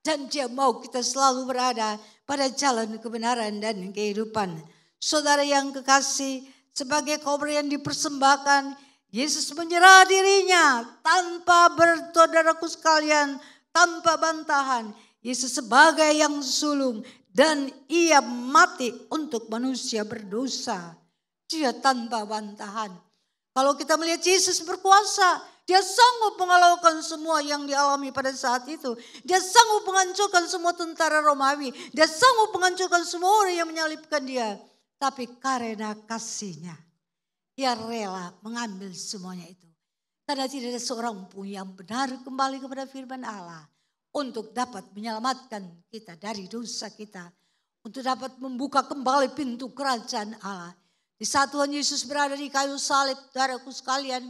Dan dia mau kita selalu berada pada jalan kebenaran dan kehidupan. Saudara yang kekasih, sebagai korban yang dipersembahkan, Yesus menyerah dirinya tanpa saudaraku sekalian, tanpa bantahan. Yesus sebagai yang sulung dan ia mati untuk manusia berdosa. Dia tanpa bantahan. Kalau kita melihat Yesus berkuasa, dia sanggup mengalahkan semua yang dialami pada saat itu. Dia sanggup menghancurkan semua tentara Romawi. Dia sanggup menghancurkan semua orang yang menyalibkan dia. Tapi karena kasihnya, dia rela mengambil semuanya itu. Karena tidak ada seorang pun yang benar kembali kepada firman Allah. Untuk dapat menyelamatkan kita dari dosa kita. Untuk dapat membuka kembali pintu kerajaan Allah. Di saat Tuhan Yesus berada di kayu salib, saudaraku sekalian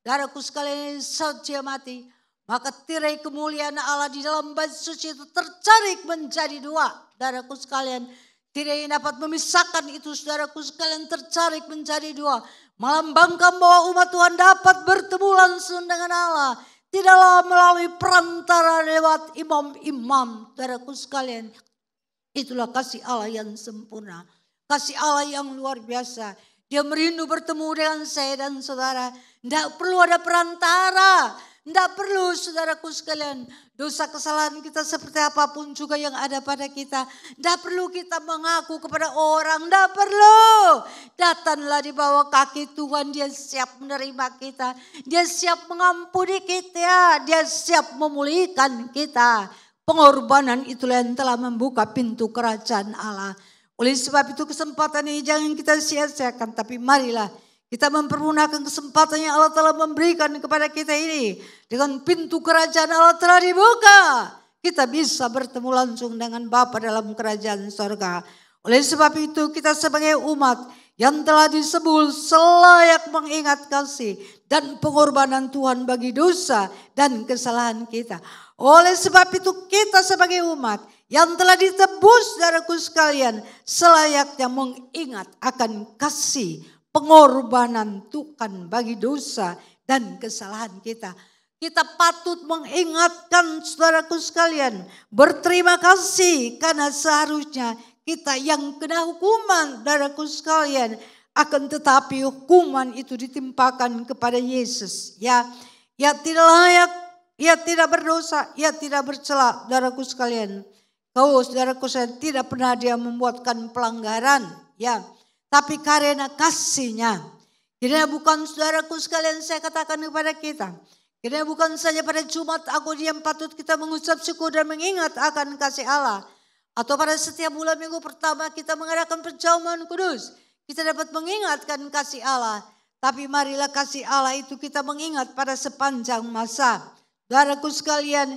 yang saja mati. Maka tirai kemuliaan Allah di dalam bait suci itu tercarik menjadi dua, saudaraku sekalian. Tirai yang dapat memisahkan itu, saudaraku sekalian, tercarik menjadi dua. Melambangkan bahwa umat Tuhan dapat bertemu langsung dengan Allah. Tidaklah melalui perantara lewat imam-imam, saudaraku sekalian. Itulah kasih Allah yang sempurna. kasih Allah yang luar biasa. Dia merindu bertemu dengan saya dan saudara. Tidak perlu ada perantara. Tidak perlu saudaraku sekalian. Dosa kesalahan kita seperti apapun juga yang ada pada kita. Tidak perlu kita mengaku kepada orang. Tidak perlu. Datanglah di bawah kaki Tuhan. Dia siap menerima kita. Dia siap mengampuni kita. Dia siap memulihkan kita. Pengorbanan itulah yang telah membuka pintu kerajaan Allah. Oleh sebab itu kesempatan ini jangan kita sia-siakan. Tapi marilah kita mempergunakan kesempatan yang Allah telah memberikan kepada kita ini. Dengan pintu kerajaan Allah telah dibuka. Kita bisa bertemu langsung dengan Bapa dalam kerajaan sorga. Oleh sebab itu kita sebagai umat yang telah disebut selayak mengingat kasih dan pengorbanan Tuhan bagi dosa dan kesalahan kita. Oleh sebab itu kita sebagai umat yang telah ditebus saudaraku sekalian selayaknya mengingat akan kasih pengorbanan Tuhan bagi dosa dan kesalahan kita. Kita patut mengingatkan saudaraku sekalian, berterima kasih karena seharusnya kita yang kena hukuman saudaraku sekalian, akan tetapi hukuman itu ditimpakan kepada Yesus. Ya, ia tidak layak, ia tidak berdosa, ia tidak bercela saudaraku sekalian. Kau saudaraku sekalian tidak pernah dia membuatkan pelanggaran, ya. Tapi karena kasihnya, kiranya bukan saudaraku sekalian saya katakan kepada kita. Kiranya bukan saja pada Jumat Agung yang patut kita mengucap syukur dan mengingat akan kasih Allah. Atau pada setiap bulan minggu pertama kita mengadakan perjamuan kudus. Kita dapat mengingatkan kasih Allah. Tapi marilah kasih Allah itu kita mengingat pada sepanjang masa. Saudaraku sekalian,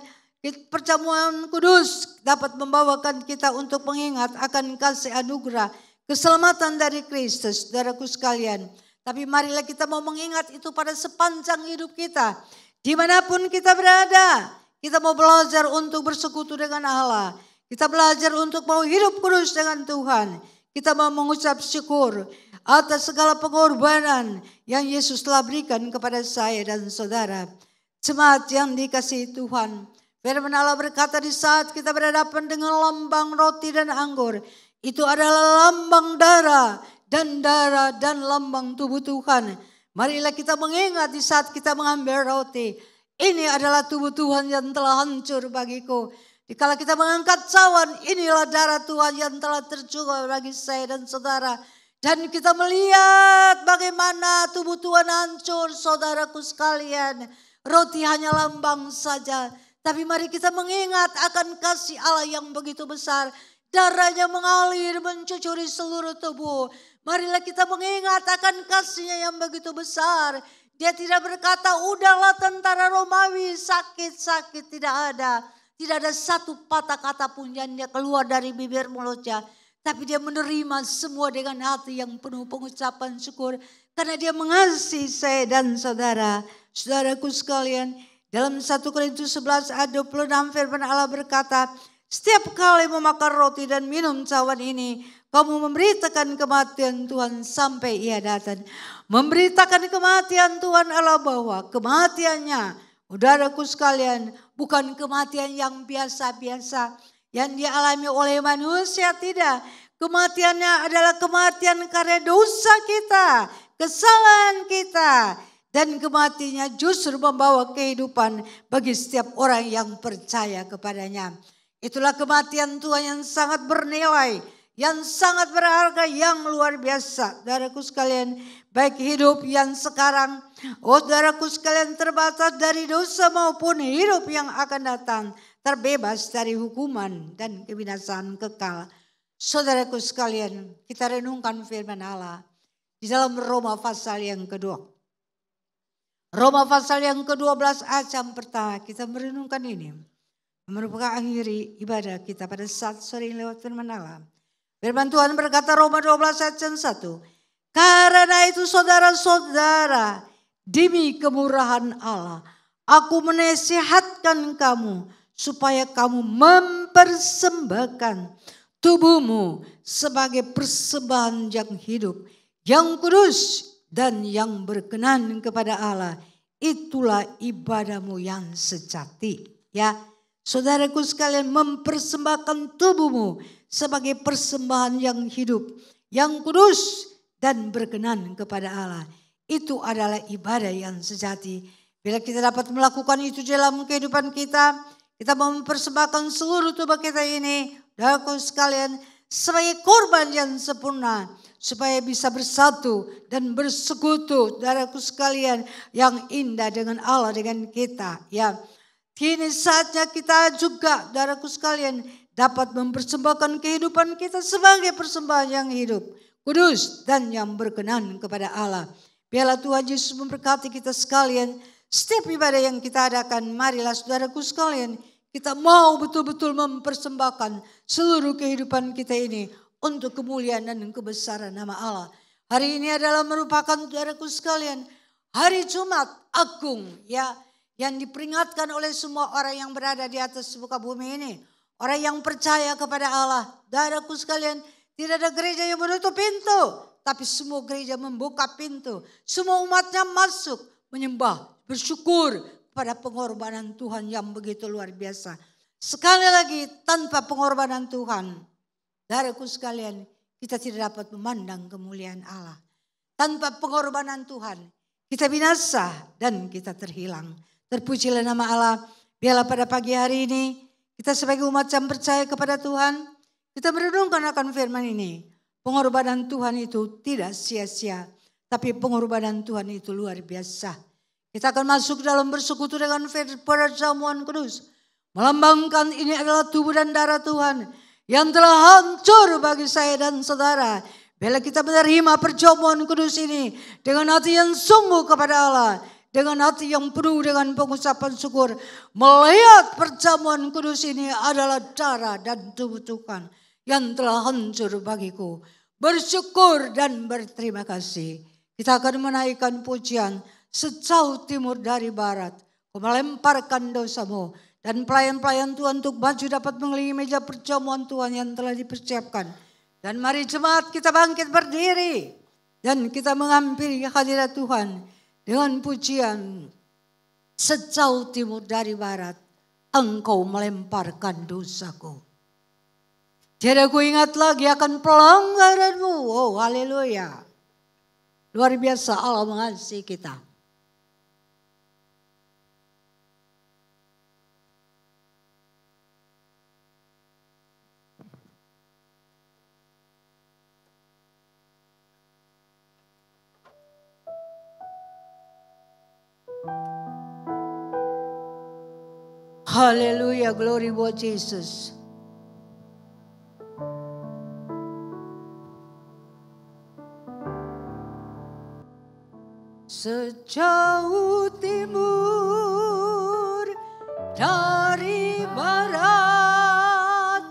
perjamuan kudus dapat membawakan kita untuk mengingat akan kasih anugerah. Keselamatan dari Kristus, saudaraku sekalian. Tapi marilah kita mau mengingat itu pada sepanjang hidup kita. Dimanapun kita berada, kita mau belajar untuk bersekutu dengan Allah. Kita belajar untuk mau hidup kudus dengan Tuhan. Kita mau mengucap syukur atas segala pengorbanan yang Yesus telah berikan kepada saya dan saudara. Jemaat yang dikasihi Tuhan. Firman Allah berkata di saat kita berhadapan dengan lambang roti dan anggur. Itu adalah lambang darah dan lambang tubuh Tuhan. Marilah kita mengingat di saat kita mengambil roti. Ini adalah tubuh Tuhan yang telah hancur bagiku. Dikala kita mengangkat cawan, inilah darah Tuhan yang telah tercurah bagi saya dan saudara. Dan kita melihat bagaimana tubuh Tuhan hancur, saudaraku sekalian. Roti hanya lambang saja. Tapi mari kita mengingat akan kasih Allah yang begitu besar. Darahnya mengalir mencucuri seluruh tubuh. Marilah kita mengingat akan kasihnya yang begitu besar. Dia tidak berkata, udahlah tentara Romawi sakit-sakit, tidak ada. Tidak ada satu patah kata pun yang dia keluar dari bibir mulutnya. Tapi dia menerima semua dengan hati yang penuh pengucapan syukur. Karena dia mengasihi saya dan saudara. Saudaraku sekalian, dalam 1 Korintus 11 ayat 26 firman Allah berkata, setiap kali memakan roti dan minum cawan ini, kamu memberitakan kematian Tuhan sampai ia datang. Memberitakan kematian Tuhan Allah bahwa kematiannya, saudaraku sekalian, bukan kematian yang biasa-biasa yang dialami oleh manusia, tidak. Kematiannya adalah kematian karena dosa kita, kesalahan kita. Dan kematiannya justru membawa kehidupan bagi setiap orang yang percaya kepadanya. Itulah kematian Tuhan yang sangat bernilai, yang sangat berharga, yang luar biasa. Saudaraku sekalian, baik hidup yang sekarang, saudaraku sekalian terbatas dari dosa maupun hidup yang akan datang, terbebas dari hukuman dan kebinasaan kekal. Saudaraku sekalian, kita renungkan firman Allah di dalam Roma pasal yang kedua. Roma pasal yang ke-12 ayat yang pertama, kita merenungkan ini. Merupakan akhiri ibadah kita pada saat sore ini lewat firman Allah. Firman Tuhan berkata Roma 12 ayat 1. Karena itu saudara-saudara, demi kemurahan Allah, aku menasihatkan kamu supaya kamu mempersembahkan tubuhmu sebagai persembahan yang hidup, yang kudus dan yang berkenan kepada Allah. Itulah ibadahmu yang sejati. Ya. Saudaraku sekalian, mempersembahkan tubuhmu sebagai persembahan yang hidup, yang kudus dan berkenan kepada Allah. Itu adalah ibadah yang sejati. Bila kita dapat melakukan itu dalam kehidupan kita, kita mau mempersembahkan seluruh tubuh kita ini, saudaraku sekalian, sebagai korban yang sempurna, supaya bisa bersatu dan bersekutu, saudaraku sekalian, yang indah dengan Allah, dengan kita. Ya, kini saatnya kita juga, saudaraku sekalian, dapat mempersembahkan kehidupan kita sebagai persembahan yang hidup, kudus dan yang berkenan kepada Allah. Biarlah Tuhan Yesus memberkati kita sekalian. Setiap ibadah yang kita adakan, marilah saudaraku sekalian, kita mau betul-betul mempersembahkan seluruh kehidupan kita ini untuk kemuliaan dan kebesaran nama Allah. Hari ini adalah merupakan, saudaraku sekalian, hari Jumat Agung, ya, yang diperingatkan oleh semua orang yang berada di atas muka bumi ini. Orang yang percaya kepada Allah. Saudaraku sekalian, tidak ada gereja yang menutup pintu, tapi semua gereja membuka pintu. Semua umatnya masuk menyembah, bersyukur pada pengorbanan Tuhan yang begitu luar biasa. Sekali lagi, tanpa pengorbanan Tuhan, saudaraku sekalian, kita tidak dapat memandang kemuliaan Allah. Tanpa pengorbanan Tuhan, kita binasa dan kita terhilang. Terpujilah nama Allah. Biarlah pada pagi hari ini, kita sebagai umat yang percaya kepada Tuhan, kita merenungkan akan firman ini. Pengorbanan Tuhan itu tidak sia-sia, tapi pengorbanan Tuhan itu luar biasa. Kita akan masuk dalam bersekutu dengan perjamuan kudus. Melambangkan ini adalah tubuh dan darah Tuhan yang telah hancur bagi saya dan saudara. Bila kita menerima perjamuan kudus ini dengan hati yang sungguh kepada Allah, dengan hati yang penuh dengan pengucapan syukur, melihat perjamuan kudus ini adalah darah dan tubuh Tuhan yang telah hancur bagiku. Bersyukur dan berterima kasih. Kita akan menaikkan pujian. Sejauh timur dari barat, kau melemparkan dosamu. Dan pelayan-pelayan Tuhan untuk maju dapat mengelilingi meja perjamuan Tuhan yang telah dipersiapkan. Dan mari jemaat kita bangkit berdiri. Dan kita menghampiri hadirat Tuhan dengan pujian. Sejauh timur dari barat, engkau melemparkan dosaku. Tiada ku ingat lagi akan pelanggaranmu. Oh, haleluya. Luar biasa Allah mengasihi kita. Haleluya, glory buat Yesus. Sejauh timur dari barat,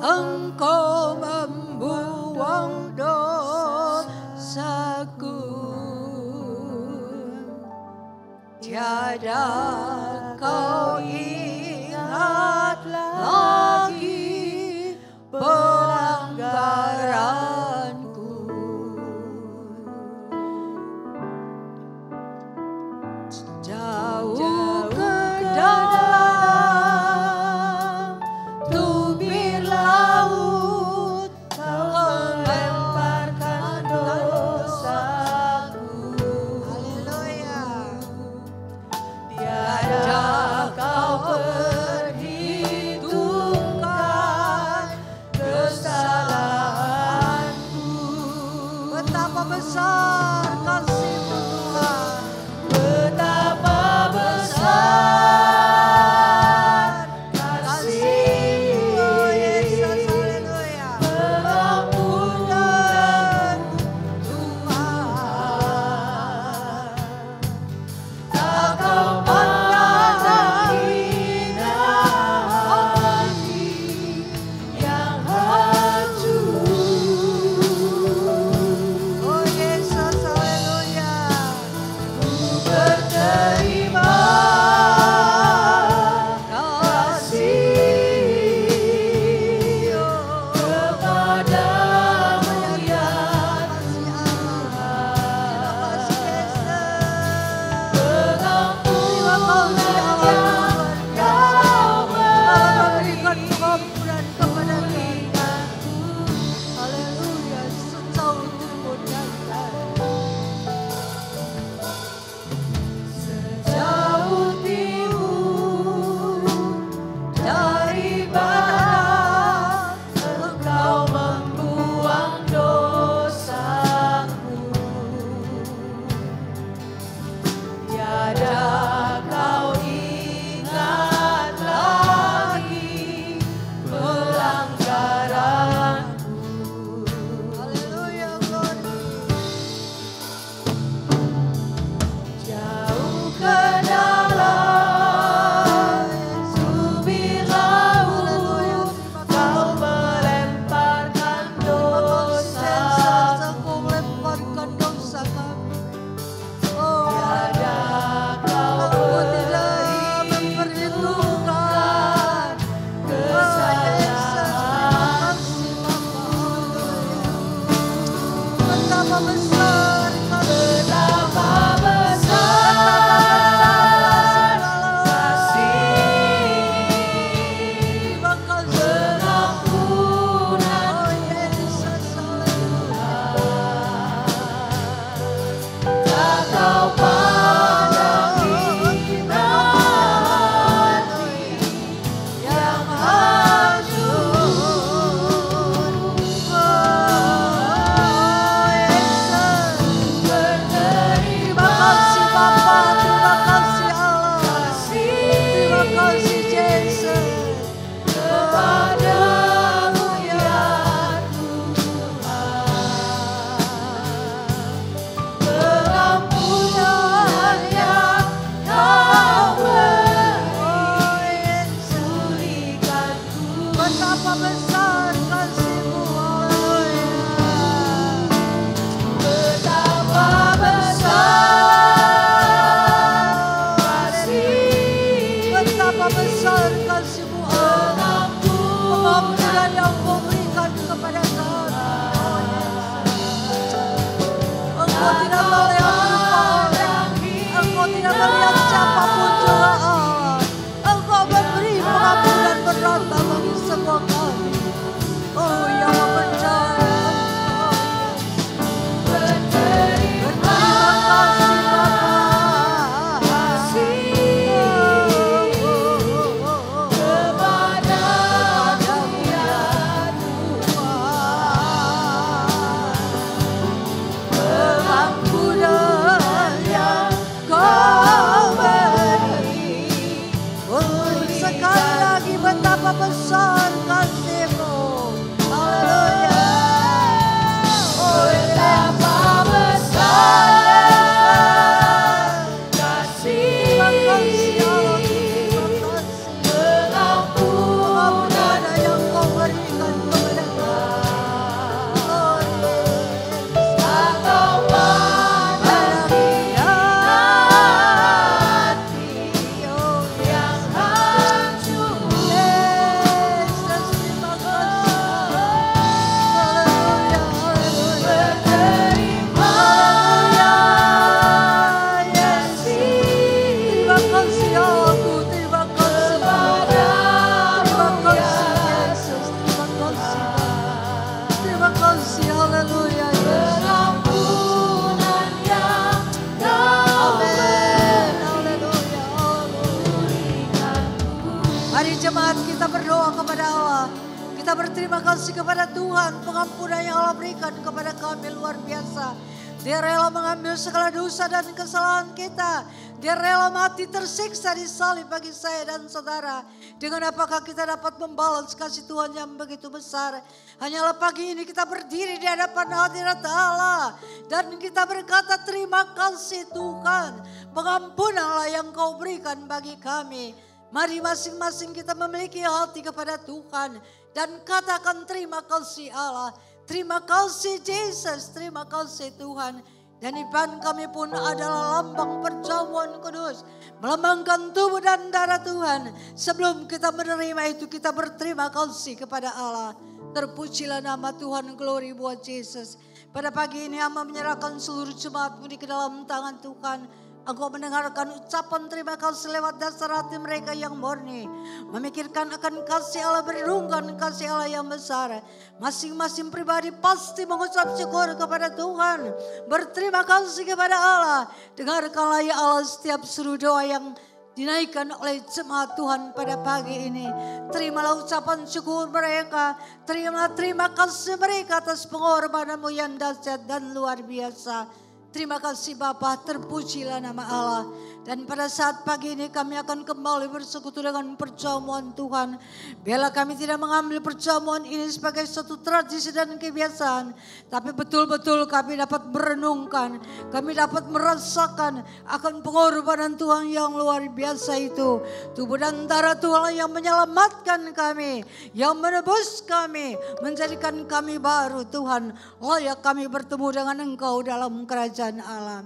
engkau membuang dosaku. Tiada kau ingat lagi pelanggaranku. Jauh ke dalam tubir laut, kau lemparkan dosaku. Haleluya. Tiada kau kita berdoa kepada Allah. Kita berterima kasih kepada Tuhan, pengampunan yang Allah berikan kepada kami luar biasa. Dia rela mengambil segala dosa dan kesalahan kita. Dia rela mati tersiksa di salib bagi saya dan saudara. Dengan apakah kita dapat membalas kasih Tuhan yang begitu besar? Hanyalah pagi ini kita berdiri di hadapan hadirat Allah. Dan kita berkata terima kasih Tuhan. Pengampunanlah yang kau berikan bagi kami. Mari masing-masing kita memiliki hati kepada Tuhan. Dan katakan terima kasih Allah. Terima kasih Yesus, terima kasih Tuhan. Dan iman kami pun adalah lambang perjamuan kudus. Melambangkan tubuh dan darah Tuhan. Sebelum kita menerima itu kita berterima kasih kepada Allah. Terpujilah nama Tuhan, glory buat Yesus. Pada pagi ini hamba menyerahkan seluruh jemaatmu di dalam tangan Tuhan. Engkau mendengarkan ucapan terima kasih lewat dasar hati mereka yang murni. Memikirkan akan kasih Allah, berungkan kasih Allah yang besar. Masing-masing pribadi pasti mengucap syukur kepada Tuhan. Berterima kasih kepada Allah. Dengarkanlah ya Allah setiap seru doa yang dinaikkan oleh jemaat Tuhan pada pagi ini. Terimalah ucapan syukur mereka. Terima kasih mereka atas pengorbananmu yang dahsyat dan luar biasa. Terima kasih Bapa, terpujilah nama Allah. Dan pada saat pagi ini kami akan kembali bersekutu dengan perjamuan Tuhan. Biarlah kami tidak mengambil perjamuan ini sebagai suatu tradisi dan kebiasaan. Tapi betul-betul kami dapat merenungkan. Kami dapat merasakan akan pengorbanan Tuhan yang luar biasa itu. Tubuh dan darah Tuhan yang menyelamatkan kami. Yang menebus kami. Menjadikan kami baru Tuhan. Layak kami bertemu dengan Engkau dalam kerajaan Allah.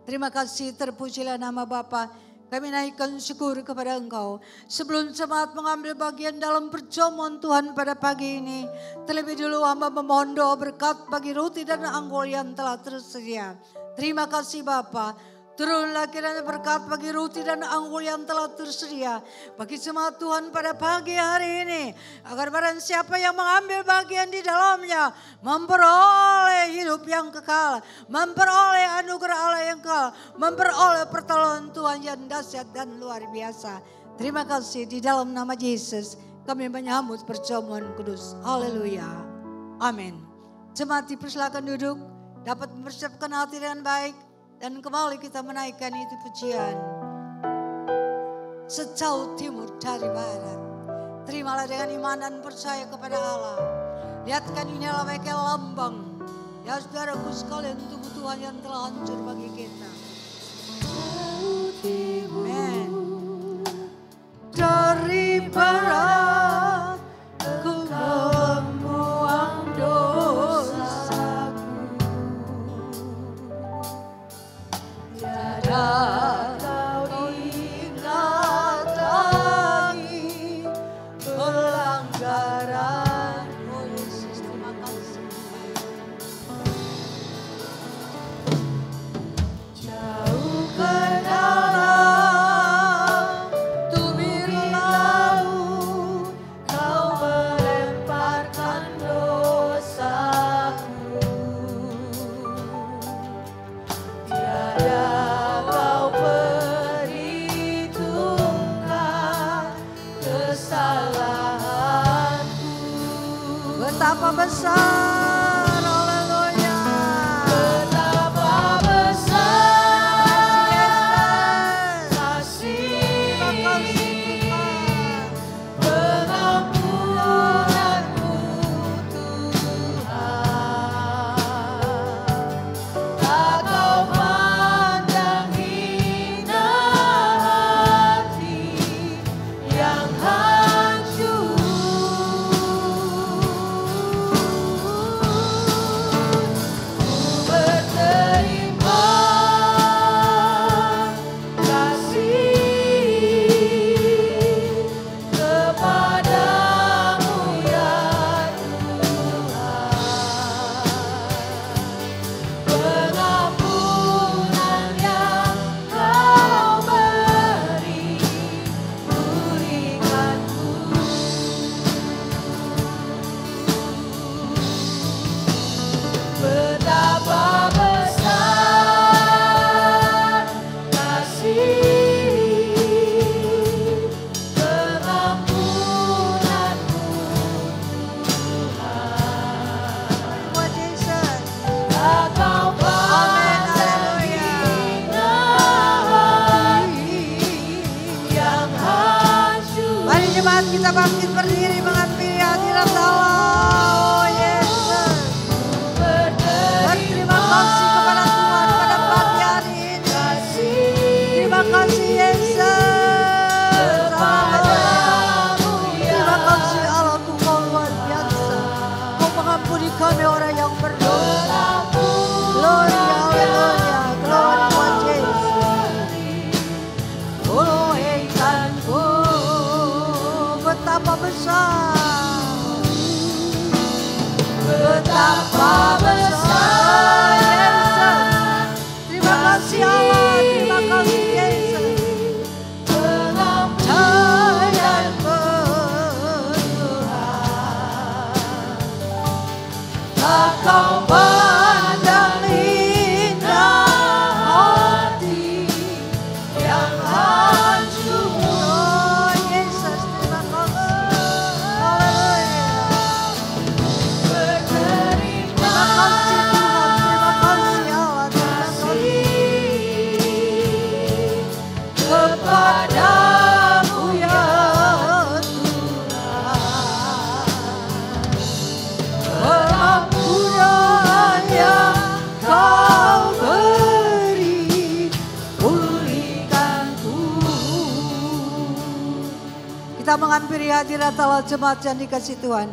Terima kasih, terpujilah nama Bapa. Kami naikkan syukur kepada Engkau. Sebelum jemaat mengambil bagian dalam perjamuan Tuhan pada pagi ini, terlebih dulu hamba memohon doa berkat bagi roti dan anggur yang telah tersedia. Terima kasih Bapa. Turunlah kiranya berkat bagi roti dan anggur yang telah tersedia bagi jemaat Tuhan pada pagi hari ini. Agar barang siapa yang mengambil bagian di dalamnya memperoleh hidup yang kekal. Memperoleh anugerah Allah yang kekal. Memperoleh pertolongan Tuhan yang dahsyat dan luar biasa. Terima kasih di dalam nama Yesus kami menyambut perjamuan kudus. Haleluya. Amin. Jemaat dipersilakan duduk. Dapat mempersiapkan hati dengan baik. Dan kembali kita menaikkan itu pujian. Sejauh timur dari barat. Terimalah dengan iman dan percaya kepada Allah. Lihatkan ini adalah bagai lambang. Ya saudaraku sekalian, tubuh Tuhan yang telah hancur bagi kita. Amen. Dari barat ku membuang dosaku. Kau ingat lagi pelanggaran. Oh Yesus, terima kasih. Jauh ke dalam tubir laut, kau melemparkan dosaku. Tiada betapa besar, haleluya. Betapa besar kasih Tuhan, pengampunanmu Tuhan. Tak kau pandang hina hati yang hancur. kita bangkit berdiri menghampiri hadirat Allah. Oh Yesus. Berterima kasih kepada Tuhan pada pagi hari ini. Terima kasih Yesus. Terima kasih Allahku, kau luar biasa. Kau mengampuni kami orang yang berdosa. Gloria, haleluya, gloria buat Yesus. Oh Tuhanku, betapa besar, betapa besar Yesus. Terima kasih Allah, terima kasih Yesus. Pengabdian Tuhan, tak kau pandang indah hati yang hancur. Oh Yesus, terima kasih. Haleluya. Terima kasih Tuhan, terima kasih Allah, terima kasih kepadamu ya Tuhan. Pengampunan yang kau beri, pulihkanku. Kita menghampiri hadirat Allah jemaat yang dikasih Tuhan.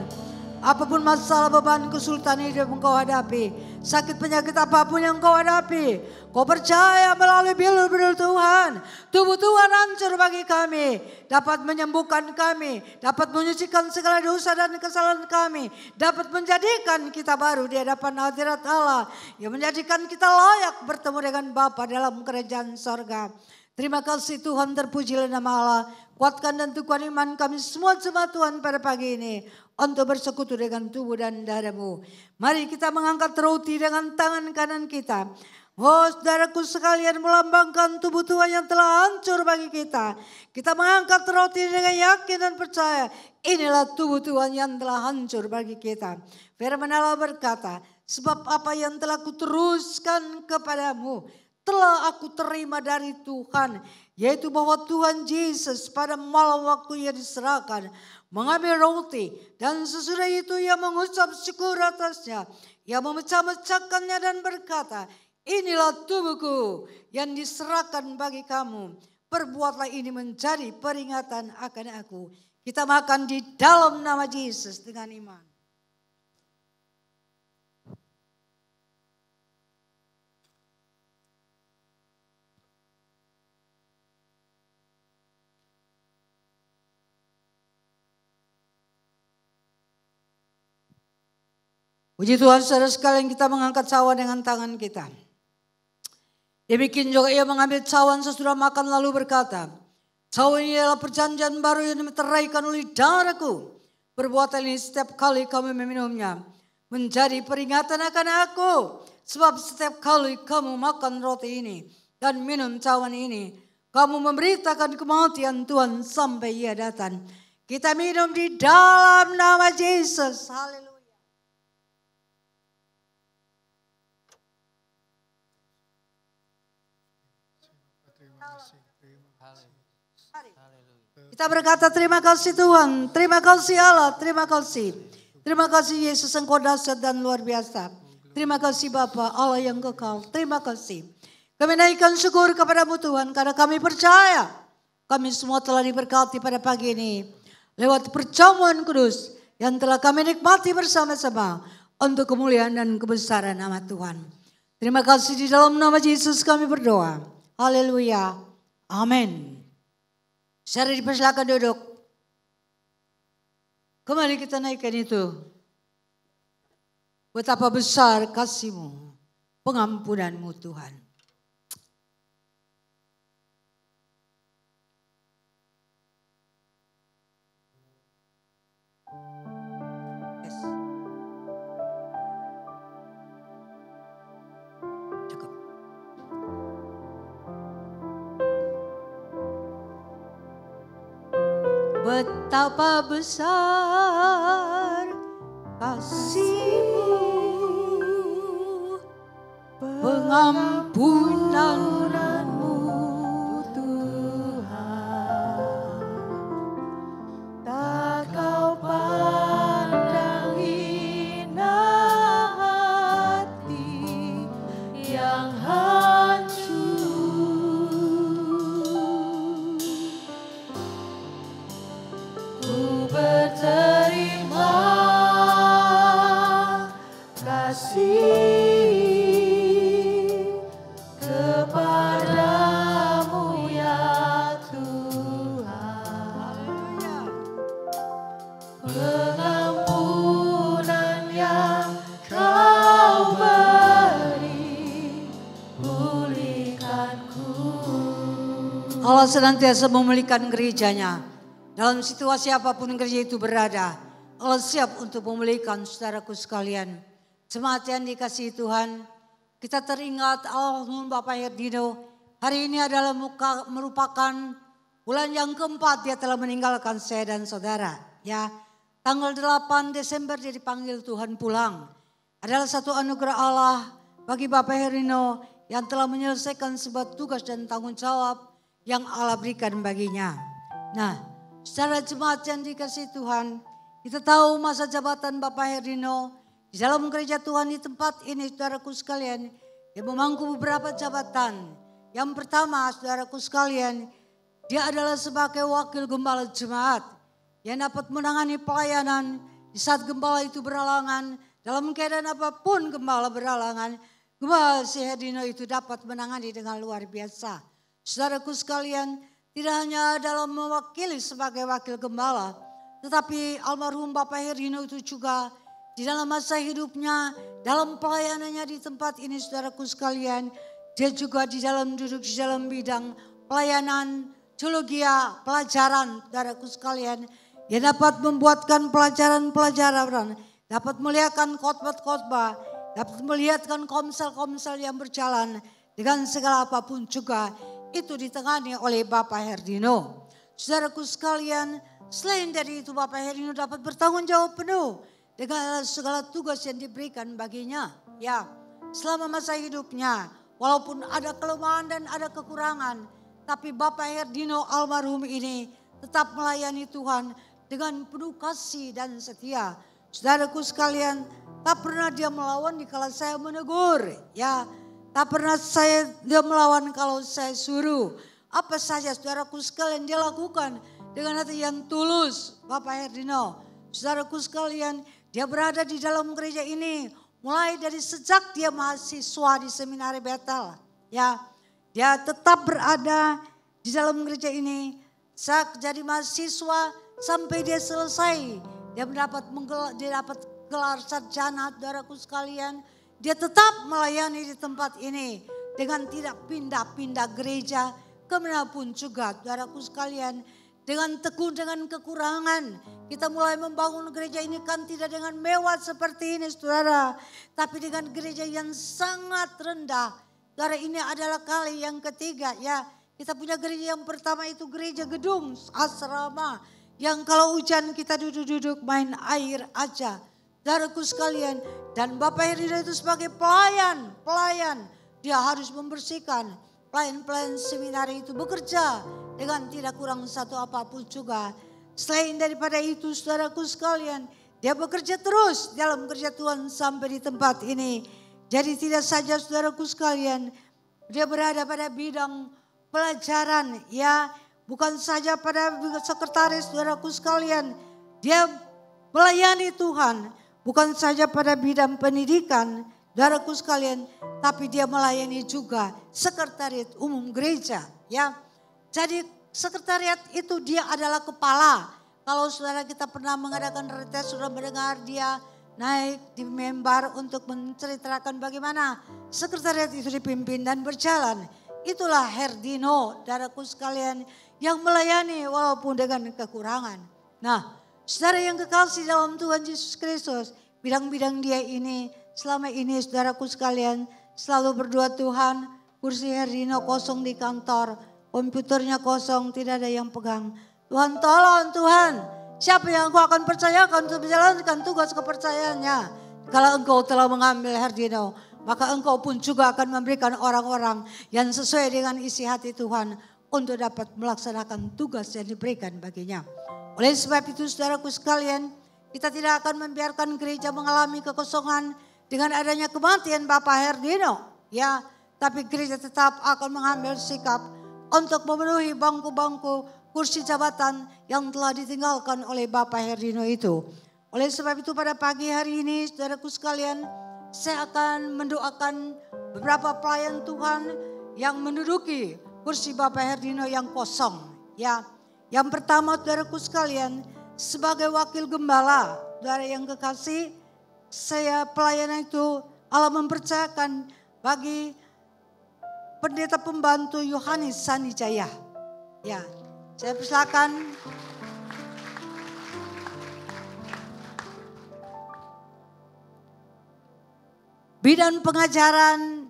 Apapun masalah, beban, kesulitan hidup yang kau hadapi, sakit penyakit apapun yang kau hadapi, kau percaya melalui bilur-bilur Tuhan, tubuh Tuhan hancur bagi kami, dapat menyembuhkan kami, dapat menyucikan segala dosa dan kesalahan kami, dapat menjadikan kita baru di hadapan hadirat Allah, yang menjadikan kita layak bertemu dengan Bapa dalam kerajaan sorga. Terima kasih Tuhan, terpujilah nama Allah. Kuatkan dan teguhkan iman kami semua jemaat Tuhan pada pagi ini untuk bersekutu dengan tubuh dan darah-Mu. Mari kita mengangkat roti dengan tangan kanan kita. Oh saudaraku sekalian, melambangkan tubuh Tuhan yang telah hancur bagi kita. Kita mengangkat roti dengan yakin dan percaya, inilah tubuh Tuhan yang telah hancur bagi kita. Firman Allah berkata, sebab apa yang telah kuteruskan kepadamu, telah aku terima dari Tuhan, yaitu bahwa Tuhan Yesus pada malam waktu Ia diserahkan, mengambil roti, dan sesudah itu Ia mengucap syukur atasnya. Ia memecah-mecahkannya dan berkata, inilah tubuhku yang diserahkan bagi kamu. Perbuatlah ini menjadi peringatan akan aku. Kita makan di dalam nama Yesus dengan iman. Puji Tuhan, saudara sekalian, kita mengangkat cawan dengan tangan kita. Demikian juga Ia mengambil cawan sesudah makan lalu berkata, cawan ini adalah perjanjian baru yang diteraikan oleh darahku. Perbuatan ini setiap kali kamu meminumnya menjadi peringatan akan aku. Sebab setiap kali kamu makan roti ini dan minum cawan ini, kamu memberitakan kematian Tuhan sampai Ia datang. Kita minum di dalam nama Yesus. Haleluya. Kita berkata terima kasih Tuhan, terima kasih Allah, terima kasih. Terima kasih Yesus, Engkau dahsyat dan luar biasa. Terima kasih Bapa Allah yang kekal, terima kasih. Kami naikkan syukur kepadamu Tuhan, karena kami percaya kami semua telah diberkati pada pagi ini lewat perjamuan kudus yang telah kami nikmati bersama-sama untuk kemuliaan dan kebesaran nama Tuhan. Terima kasih, di dalam nama Yesus kami berdoa. Haleluya, amin. Saudara dipersilakan duduk. Kembali kita naikkan itu. Betapa besar kasih-Mu, pengampunan-Mu Tuhan. Yes. Cukup. Betapa besar kasih-Mu, pengampunan-Mu Tuhan, Allah senantiasa memulihkan gerejanya. Dalam situasi apapun gereja itu berada, Allah siap untuk memulihkan saudaraku sekalian. Jemaat yang dikasihi Tuhan, kita teringat almarhum Bapak Herdino. Hari ini adalah merupakan bulan yang keempat dia telah meninggalkan saya dan saudara. Ya, tanggal 8 Desember dia dipanggil Tuhan pulang. Adalah satu anugerah Allah bagi Bapak Herdino yang telah menyelesaikan sebuah tugas dan tanggung jawab yang Allah berikan baginya. Nah, secara jemaat yang dikasihi Tuhan, kita tahu masa jabatan Bapak Herdino di dalam gereja Tuhan di tempat ini, saudaraku sekalian, dia memangku beberapa jabatan. Yang pertama, saudaraku sekalian, dia adalah sebagai wakil gembala jemaat yang dapat menangani pelayanan di saat gembala itu berhalangan. Dalam keadaan apapun gembala berhalangan, gembala si Herdino itu dapat menangani dengan luar biasa. Saudaraku sekalian, tidak hanya dalam mewakili sebagai wakil gembala, tetapi almarhum Bapak Herdino itu juga di dalam masa hidupnya, dalam pelayanannya di tempat ini, saudaraku sekalian, dia juga duduk di dalam bidang pelayanan, teologia, pelajaran, saudaraku sekalian. Dia dapat membuatkan pelajaran-pelajaran, dapat melihatkan khotbah-khotbah, dapat melihatkan komsel-komsel yang berjalan dengan segala apapun juga. Itu ditangani oleh Bapak Herdino. Saudaraku sekalian, selain dari itu Bapak Herdino dapat bertanggung jawab penuh dengan segala tugas yang diberikan baginya. Ya, selama masa hidupnya, walaupun ada kelemahan dan ada kekurangan, tapi Bapak Herdino almarhum ini tetap melayani Tuhan dengan penuh kasih dan setia. Saudaraku sekalian, tak pernah dia melawan dikala saya menegur. Ya, tak pernah dia melawan kalau saya suruh. Apa saja saudaraku sekalian dia lakukan dengan hati yang tulus. Bapak Herdino, saudaraku sekalian, dia berada di dalam gereja ini mulai dari sejak dia mahasiswa di Seminari Bethel. Ya, dia tetap berada di dalam gereja ini sejak jadi mahasiswa sampai dia selesai. Dia dapat gelar sarjana, saudaraku sekalian. Dia tetap melayani di tempat ini dengan tidak pindah-pindah gereja kemanapun juga, saudaraku sekalian. Dengan tekun, dengan kekurangan. Kita mulai membangun gereja ini kan tidak dengan mewah seperti ini, saudara. Tapi dengan gereja yang sangat rendah. Saudara, ini adalah kali yang ketiga ya. Kita punya gereja yang pertama itu gereja gedung asrama. Yang kalau hujan kita duduk-duduk main air aja. Saudaraku sekalian, dan Bapak Herdino itu sebagai pelayan, dia harus membersihkan. Pelayan-pelayan seminari itu bekerja dengan tidak kurang satu apapun juga. Selain daripada itu, saudaraku sekalian, dia bekerja terus dalam kerja Tuhan sampai di tempat ini. Jadi tidak saja saudaraku sekalian, dia berada pada bidang pelajaran, ya, bukan saja pada sekretaris, saudaraku sekalian, dia melayani Tuhan. Bukan saja pada bidang pendidikan, saudaraku sekalian, tapi dia melayani juga sekretariat umum gereja. Ya, jadi sekretariat itu dia adalah kepala. Kalau saudara kita pernah mengadakan retret, sudah mendengar dia naik di mimbar untuk menceritakan bagaimana sekretariat itu dipimpin dan berjalan. Itulah Herdino, saudaraku sekalian, yang melayani walaupun dengan kekurangan. Nah, saudara yang kekasih dalam Tuhan Yesus Kristus, bidang-bidang dia ini selama ini saudaraku sekalian selalu berdoa, Tuhan, kursi Herdino kosong di kantor, komputernya kosong, tidak ada yang pegang. Tuhan tolong Tuhan, siapa yang Engkau akan percayakan untuk menjalankan tugas kepercayaannya. Kalau Engkau telah mengambil Herdino, maka Engkau pun juga akan memberikan orang-orang yang sesuai dengan isi hati Tuhan untuk dapat melaksanakan tugas yang diberikan baginya. Oleh sebab itu saudaraku sekalian, kita tidak akan membiarkan gereja mengalami kekosongan dengan adanya kematian Bapak Herdino. Ya, tapi gereja tetap akan mengambil sikap untuk memenuhi bangku-bangku kursi jabatan yang telah ditinggalkan oleh Bapak Herdino itu. Oleh sebab itu pada pagi hari ini saudaraku sekalian, saya akan mendoakan beberapa pelayan Tuhan yang menduduki kursi Bapak Herdino yang kosong. Ya, yang pertama saudaraku sekalian, sebagai wakil gembala, saudara yang kekasih, saya pelayanan itu Allah mempercayakan bagi pendeta pembantu Yohanes Sanijaya. Ya, saya persilakan. Bidan pengajaran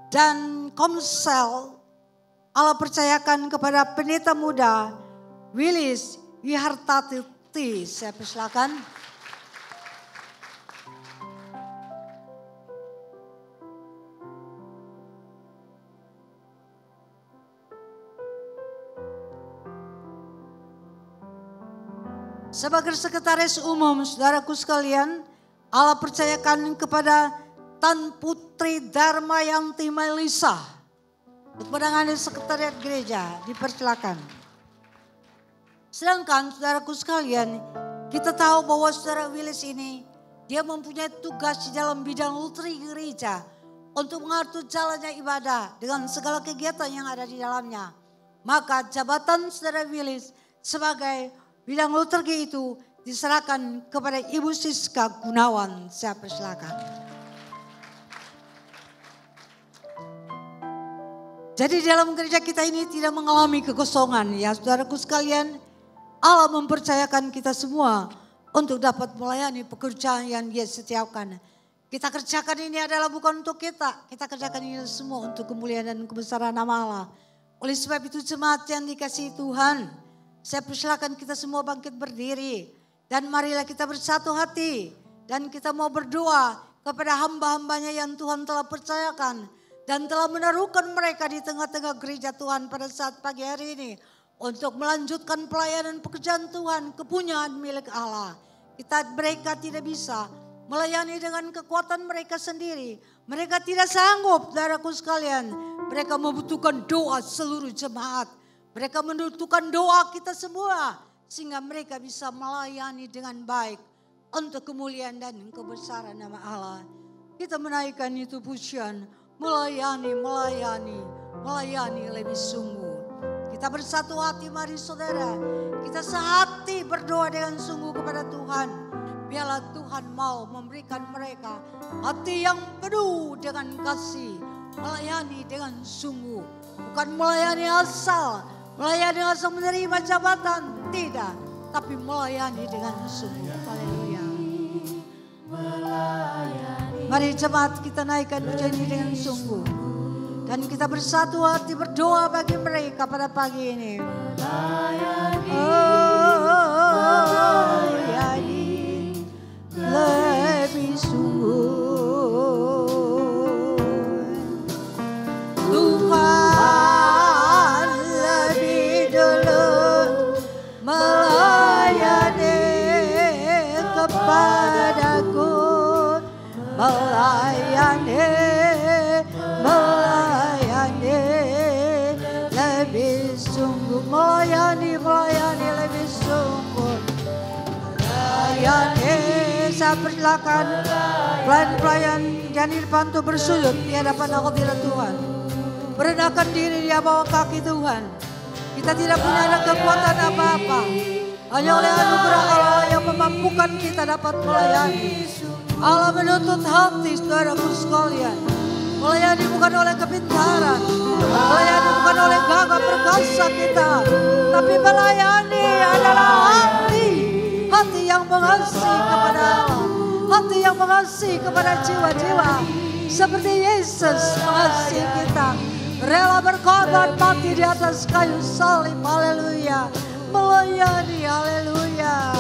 dan komsel Allah percayakan kepada pendeta muda Willis Wihartati. Saya persilakan. Sebagai sekretaris umum, saudaraku sekalian, Allah percayakan kepada Tan Putri Darmayanti Melisa untuk menangani sekretariat gereja. Dipersilakan. Sedangkan saudaraku sekalian, kita tahu bahwa saudara Willis ini, dia mempunyai tugas di dalam bidang luteri gereja untuk mengatur jalannya ibadah dengan segala kegiatan yang ada di dalamnya. Maka jabatan saudara Willis sebagai bidang liturgi itu diserahkan kepada Ibu Siska Gunawan. Saya persilakan. Jadi dalam gereja kita ini tidak mengalami kekosongan ya saudaraku sekalian. Allah mempercayakan kita semua untuk dapat melayani pekerjaan yang Dia setiapkan. Kita kerjakan ini adalah bukan untuk kita. Kita kerjakan ini semua untuk kemuliaan dan kebesaran nama Allah. Oleh sebab itu jemaat yang dikasihi Tuhan, saya persilakan kita semua bangkit berdiri. Dan marilah kita bersatu hati. Dan kita mau berdoa kepada hamba-hambanya yang Tuhan telah percayakan. Dan telah menaruhkan mereka di tengah-tengah gereja Tuhan pada saat pagi hari ini. Untuk melanjutkan pelayanan pekerjaan Tuhan, kepunyaan milik Allah. Mereka tidak bisa melayani dengan kekuatan mereka sendiri. Mereka tidak sanggup, saudaraku sekalian. Mereka membutuhkan doa seluruh jemaat. Mereka membutuhkan doa kita semua. Sehingga mereka bisa melayani dengan baik. Untuk kemuliaan dan kebesaran nama Allah. Kita menaikkan itu pujian. Melayani lebih sungguh. Kita bersatu hati, mari saudara. Kita sehati berdoa dengan sungguh kepada Tuhan. Biarlah Tuhan mau memberikan mereka hati yang penuh dengan kasih. Melayani dengan sungguh. Bukan melayani asal. Melayani asal menerima jabatan. Tidak. Tapi melayani dengan sungguh. Haleluya. Mari jemaat kita naikkan pujian ini dengan sungguh. Dan kita bersatu hati berdoa bagi mereka pada pagi ini. Melayani lebih sungguh. Tuhan lebih dulu melayani kepadaku. Melayani lebih sungguh. Melayani lebih sungguh. Melayani, saya persilakan pelayan-pelayan yang di depan itu bersujud di hadapan hadirat Tuhan. Merendahkan diri di bawah kaki Tuhan. Kita tidak punya ada kekuatan apa-apa. Hanya oleh anugerah Allah yang memampukan kita dapat melayani. Allah menuntut hati saudaraku sekalian. Melayani bukan oleh kepintaran. Melayani bukan oleh gagah perkasa kita. Tapi melayani adalah hati. Hati yang mengasihi kepada Allah. Hati yang mengasihi kepada jiwa-jiwa. Seperti Yesus mengasihi kita. Rela berkorban mati di atas kayu salib. Haleluya. Melayani, haleluya.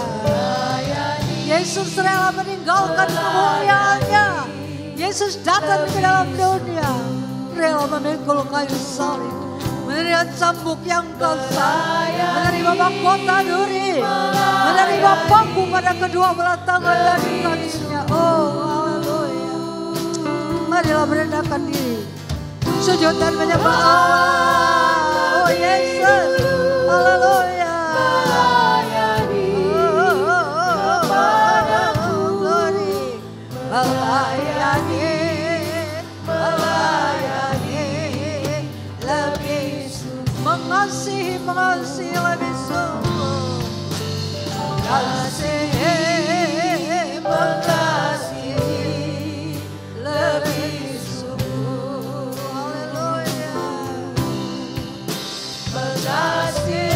Yesus rela meninggalkan kemuliaannya. Yesus datang ke dalam dunia. Rela memikul kayu salib. Menerima cambuk yang kasar. Menerima mahkota duri. Menerima paku pada kedua belah tangan dan kakinya. Oh, haleluya. Marilah merendahkan diri. Sujud dan menyembah Allah. Oh, Yesus. Haleluya. Mengasihi lebih sungguh. Mengasihi lebih sungguh. Haleluya. Mengasihi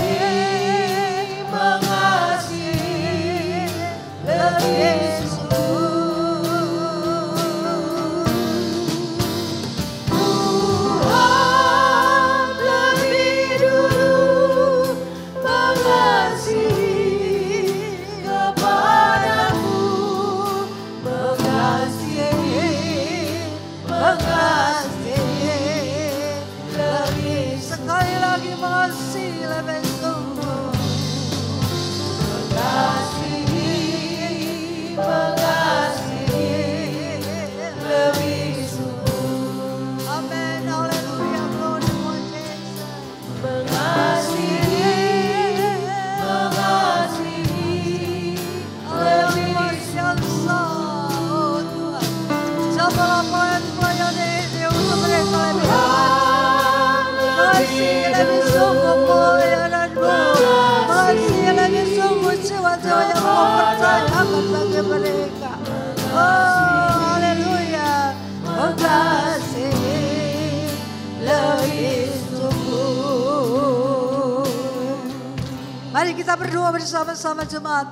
Mari kita berdoa bersama-sama jemaat.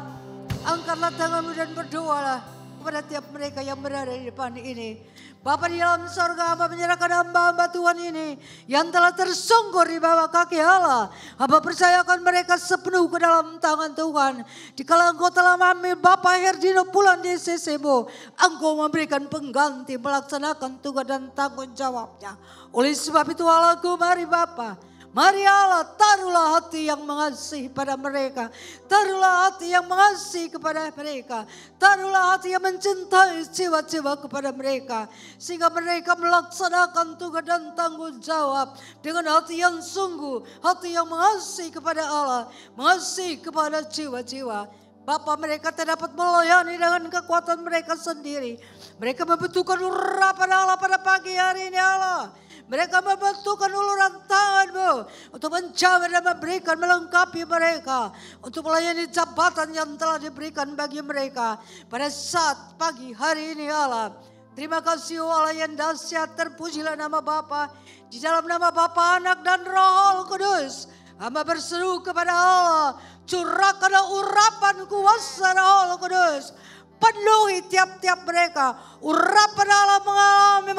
Angkatlah tanganmu dan berdoalah kepada tiap mereka yang berada di depan ini. Bapa di dalam sorga, hamba menyerahkan hamba-hamba Tuhan ini yang telah tersungkur di bawah kaki Allah. Hamba percayakan mereka sepenuh ke dalam tangan Tuhan. Dikala Engkau telah mengambil Bapa Herdino pulang di sisimu, Engkau memberikan pengganti melaksanakan tugas dan tanggung jawabnya. Oleh sebab itu Allahku, mari Bapa, mari Allah, taruhlah hati yang mengasihi pada mereka. Taruhlah hati yang mengasihi kepada mereka. Taruhlah hati yang mencintai jiwa-jiwa kepada mereka. Sehingga mereka melaksanakan tugas dan tanggung jawab dengan hati yang sungguh. Hati yang mengasihi kepada Allah. Mengasihi kepada jiwa-jiwa. Bapa, mereka tidak dapat melayani dengan kekuatan mereka sendiri. Mereka membutuhkan urapan Allah pada pagi hari ini Allah. Mereka membutuhkan uluran tangan-Mu untuk menjawab dan memberikan, melengkapi mereka. Untuk melayani jabatan yang telah diberikan bagi mereka pada saat pagi hari ini Allah. Terima kasih Allah yang dahsyat, terpujilah nama Bapa. Di dalam nama Bapa, Anak dan Roh Kudus. Hamba berseru kepada Allah, curahkanlah urapan kuasa Roh Kudus. Penuhi tiap-tiap mereka. Urapan Allah mengalami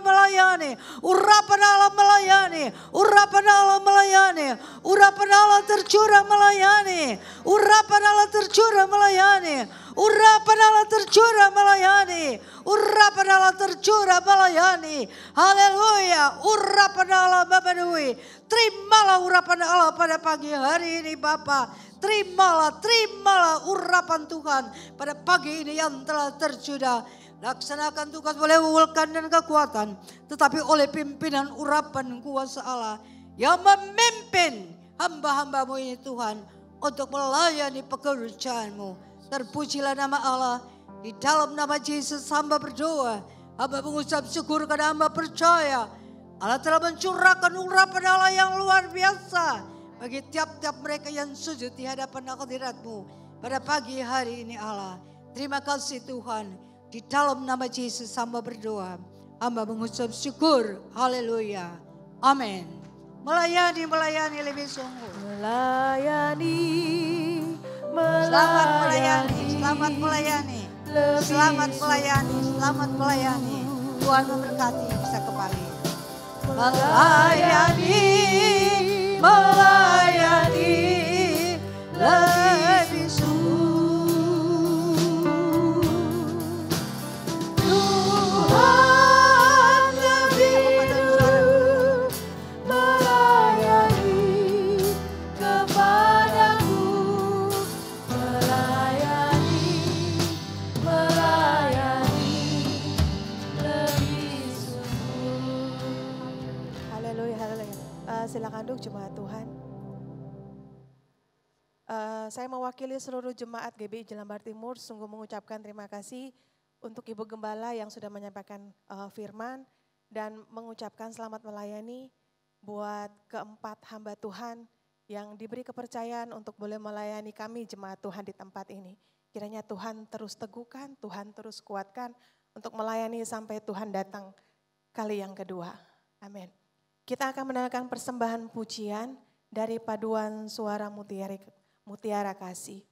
melayani. Urapan Allah melayani. Urapan Allah melayani. Urapan Allah tercurah melayani. Urapan Allah tercurah melayani. Urapan Allah tercurah melayani. Urapan Allah tercurah melayani. Haleluya. Urapan Allah memenuhi. Terimalah urapan Allah pada pagi hari ini Bapa. Terimalah urapan Tuhan pada pagi ini yang telah tersudah. Laksanakan tugas oleh ulkan dan kekuatan, tetapi oleh pimpinan urapan kuasa Allah yang memimpin hamba-hamba-Mu ini Tuhan untuk melayani pekerjaan-Mu. Terpujilah nama Allah. Di dalam nama Yesus hamba berdoa. Hamba mengucap syukur karena hamba percaya Allah telah mencurahkan urapan Allah yang luar biasa bagi tiap-tiap mereka yang sujud di hadapan hadirat-Mu pada pagi hari ini Allah. Terima kasih Tuhan. Di dalam nama Yesus hamba berdoa. Hamba mengucap syukur. Haleluya. Amin. Melayani lebih sungguh. Selamat melayani. Tuhan memberkati, bisa kembali. Melayani lebih sungguh. Tuhan lebih melayani kepadamu. Melayani lebih sungguh. Haleluya. Silakan duduk jemaat Tuhan. Saya mewakili seluruh jemaat GBI Jelambar Timur sungguh mengucapkan terima kasih untuk Ibu Gembala yang sudah menyampaikan firman dan mengucapkan selamat melayani buat keempat hamba Tuhan yang diberi kepercayaan untuk boleh melayani kami jemaat Tuhan di tempat ini. Kiranya Tuhan terus teguhkan, Tuhan terus kuatkan untuk melayani sampai Tuhan datang kali yang kedua. Amin. Kita akan mendengarkan persembahan pujian dari paduan suara Mutiara Kasih.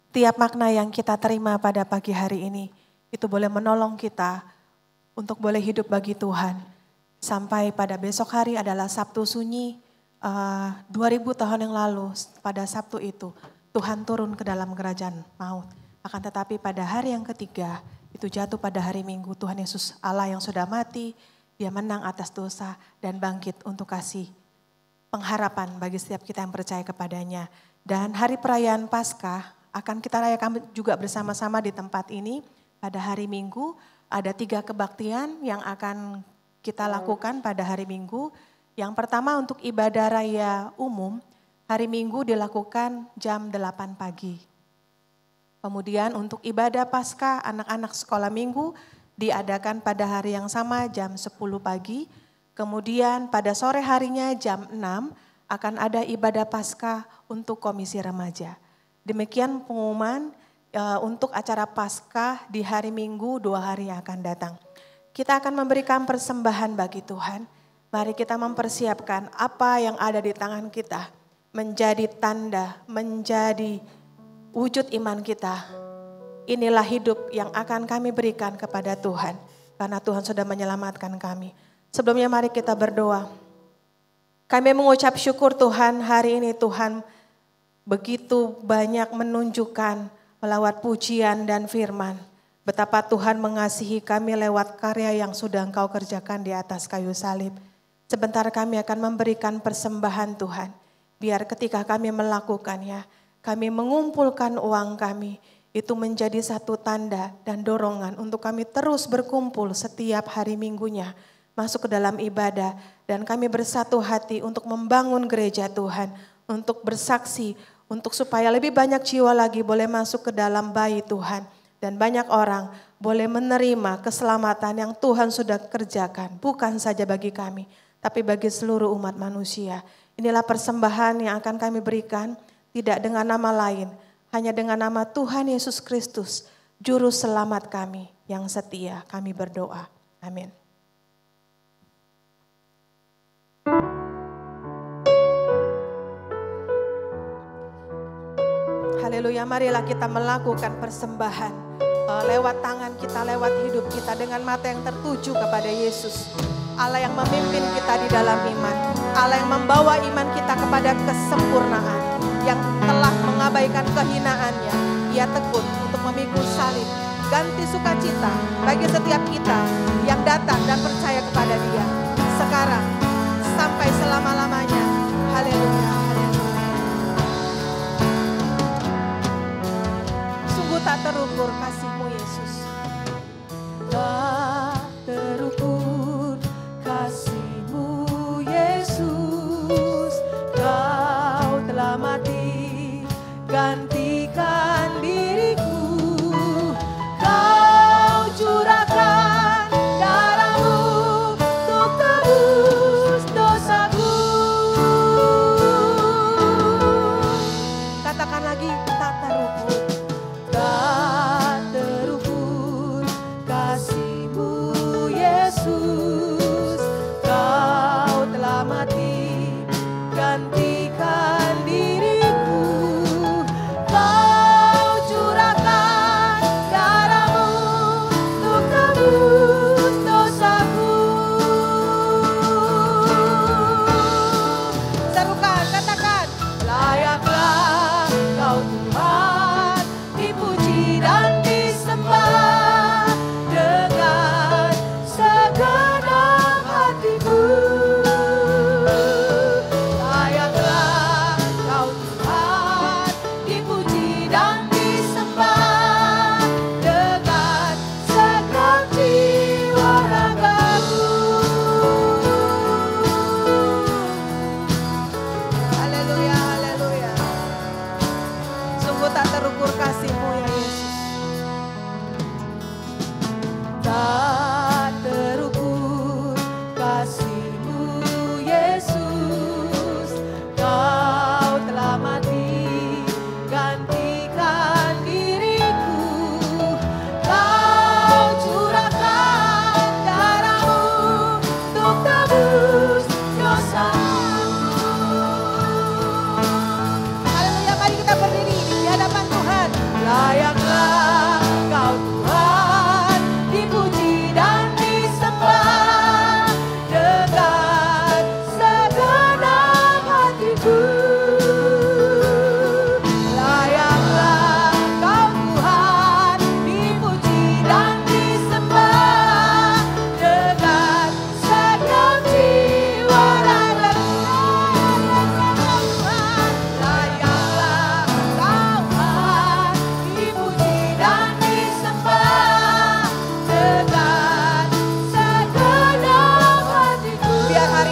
Tiap makna yang kita terima pada pagi hari ini, itu boleh menolong kita untuk boleh hidup bagi Tuhan. Sampai pada besok hari adalah Sabtu Sunyi, 2000 tahun yang lalu pada Sabtu itu, Tuhan turun ke dalam kerajaan maut. Akan tetapi pada hari yang ketiga, itu jatuh pada hari Minggu, Tuhan Yesus Allah yang sudah mati, dia menang atas dosa dan bangkit untuk kasih pengharapan bagi setiap kita yang percaya kepadanya. Dan hari perayaan Paskah akan kita rayakan juga bersama-sama di tempat ini. Pada hari Minggu ada 3 kebaktian yang akan kita lakukan pada hari Minggu. Yang pertama untuk ibadah raya umum, hari Minggu dilakukan jam 8 pagi. Kemudian untuk ibadah Paskah anak-anak sekolah minggu diadakan pada hari yang sama jam 10 pagi. Kemudian pada sore harinya jam 6 akan ada ibadah Paskah untuk komisi remaja. Demikian pengumuman untuk acara Paskah di hari Minggu 2 hari yang akan datang. Kita akan memberikan persembahan bagi Tuhan. Mari kita mempersiapkan apa yang ada di tangan kita. Menjadi tanda, menjadi wujud iman kita. Inilah hidup yang akan kami berikan kepada Tuhan. Karena Tuhan sudah menyelamatkan kami. Sebelumnya mari kita berdoa. Kami mengucap syukur Tuhan, hari ini Tuhan begitu banyak menunjukkan melewat pujian dan firman. Betapa Tuhan mengasihi kami lewat karya yang sudah Engkau kerjakan di atas kayu salib. Sebentar kami akan memberikan persembahan Tuhan. Biar ketika kami melakukannya, kami mengumpulkan uang kami. Itu menjadi satu tanda dan dorongan untuk kami terus berkumpul setiap hari minggunya. Masuk ke dalam ibadah dan kami bersatu hati untuk membangun gereja Tuhan. Untuk bersaksi, untuk supaya lebih banyak jiwa lagi boleh masuk ke dalam bayi Tuhan. Dan banyak orang boleh menerima keselamatan yang Tuhan sudah kerjakan. Bukan saja bagi kami, tapi bagi seluruh umat manusia. Inilah persembahan yang akan kami berikan, tidak dengan nama lain. Hanya dengan nama Tuhan Yesus Kristus, Juru Selamat kami yang setia. Kami berdoa. Amin. Haleluya, marilah kita melakukan persembahan lewat tangan kita, lewat hidup kita dengan mata yang tertuju kepada Yesus. Allah yang memimpin kita di dalam iman, Allah yang membawa iman kita kepada kesempurnaan, yang telah mengabaikan kehinaannya. Ia tekun untuk memikul salib, ganti sukacita bagi setiap kita yang datang dan percaya kepada Dia. Sekarang sampai selama-lamanya. Haleluya. Tak terukur kasih-Mu Yesus. Tak terukur kasih-Mu Yesus. Kau telah mati gantikan diriku. Kau curahkan darah-Mu untuk tebus dosa.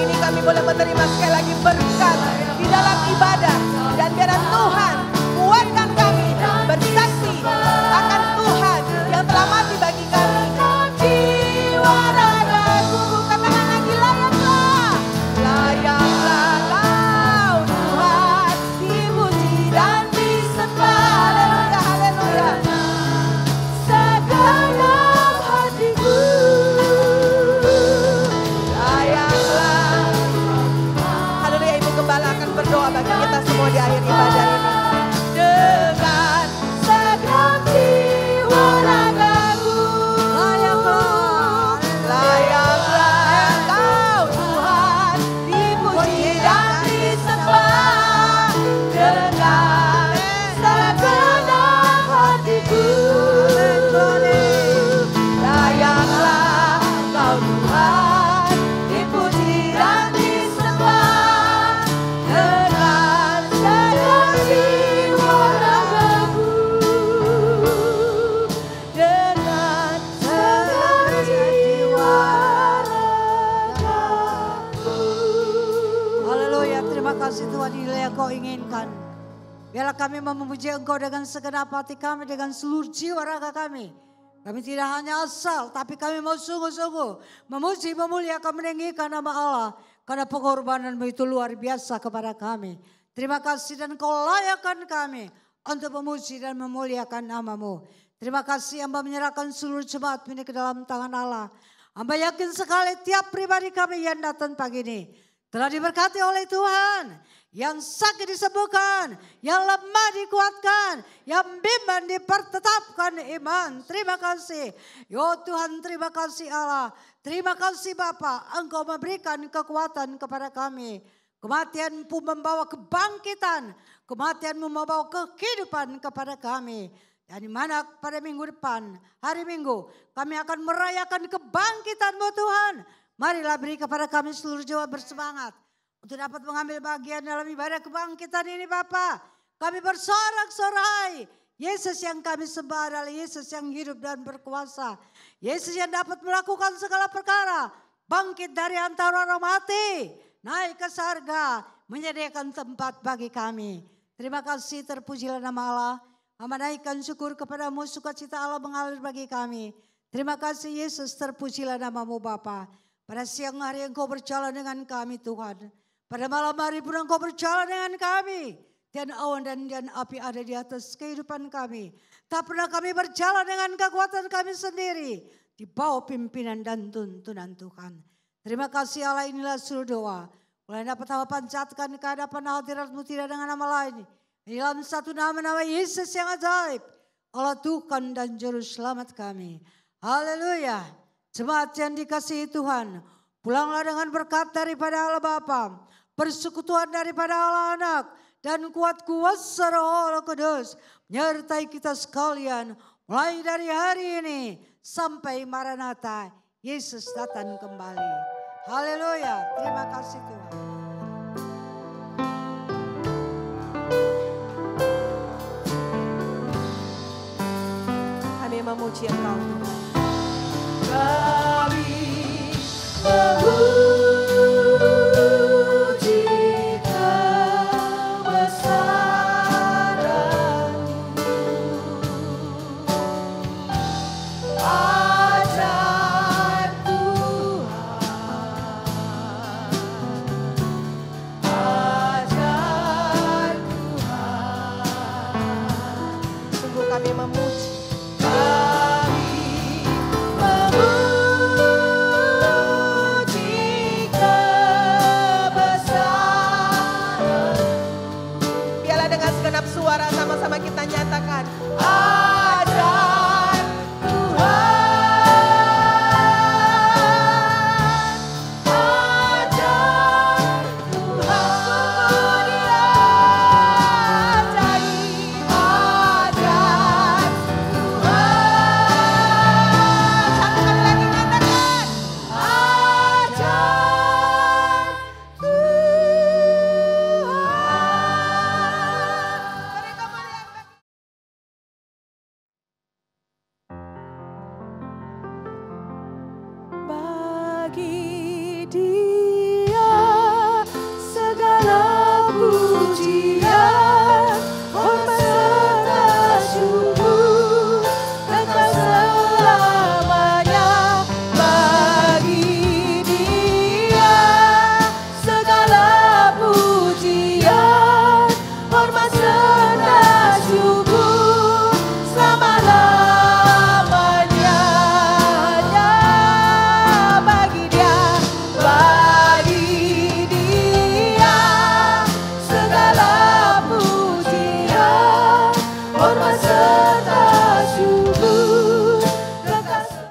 ini kami boleh menerima sekali lagi berkat di dalam ibadah. Dan biarlah Tuhan kuatkan kami bersaksi akan Tuhan yang telah mati bagi kami. Jiwa ragaku, katakan lagi layaklah, layaklah Kau Tuhan, dipuji dan disembah. Haleluya, haleluya. Segenap hatiku, layaklah. Haleluya, Ibu Gembala akan berdoa bagi kita semua di akhir ibadah ini. Dengan segenap jiwa ragaku, layaklah Kau Tuhan, dipuji dan disembah. Dengan segenap hatiku, layaklah Kau Tuhan, dipuji dan disembah. Dengan segenap jiwa ragaku, dengan segenap jiwa ragaku. Haleluya, terima kasih Tuhan, inilah yang Kau inginkan. Biarlah kami memuji Engkau dengan segenap hati kami, dengan seluruh jiwa raga kami. Kami tidak hanya asal, tapi kami mau sungguh-sungguh memuji, memuliakan, meninggikan nama Allah. Karena pengorbananmu itu luar biasa kepada kami. Terima kasih dan Kau layakkan kami untuk memuji dan memuliakan nama-Mu. Terima kasih Hamba menyerahkan seluruh jemaat ini ke dalam tangan Allah. Hamba yakin sekali tiap pribadi kami yang datang pagi ini telah diberkati oleh Tuhan. Yang sakit disembuhkan, yang lemah dikuatkan, yang bimbang dipertetapkan iman. Terima kasih. Ya Tuhan, terima kasih Allah. Terima kasih Bapa, Engkau memberikan kekuatan kepada kami. Kematian pun membawa kebangkitan. Kematian membawa kehidupan kepada kami. Dan di mana pada minggu depan, hari Minggu, kami akan merayakan kebangkitan-Mu Tuhan. Marilah beri kepada kami seluruh jiwa bersemangat untuk dapat mengambil bagian dalam ibadah kebangkitan ini Bapa. Kami bersorak-sorai. Yesus yang kami sembah adalah Yesus yang hidup dan berkuasa. Yesus yang dapat melakukan segala perkara. Bangkit dari antara orang mati. Naik ke surga. Menyediakan tempat bagi kami. Terima kasih, terpujilah nama Allah. Hamba naikkan syukur kepadamu, sukacita Allah mengalir bagi kami. Terima kasih Yesus, terpujilah nama-Mu Bapa. Pada siang hari Engkau berjalan dengan kami Tuhan. Pada malam hari pun Engkau berjalan dengan kami. Dan awan dan api ada di atas kehidupan kami. Tak pernah kami berjalan dengan kekuatan kami sendiri. Di bawah pimpinan dan tuntunan Tuhan. Terima kasih Allah, inilah seluruh doa. Mulai dapat hamba panjatkan ke hadapan hadirat-Mu tidak dengan nama lain. Di dalam satu nama Yesus yang ajaib. Allah Tuhan dan Juru Selamat kami. Haleluya. Jemaat yang dikasihi Tuhan. Pulanglah dengan berkat daripada Allah Bapa. Persekutuan daripada Allah Anak. Dan kuat kuasa Roh Allah Kudus. Menyertai kita sekalian. Mulai dari hari ini. Sampai Maranatha. Yesus datang kembali. Haleluya. Terima kasih Tuhan. Kami memuji Engkau. Kami memuji kebesaran-Mu, ajaib Tuhan, ajaib Tuhan. Sungguh kami memuji. Biarlah dengan segenap suara sama-sama kita nyatakan.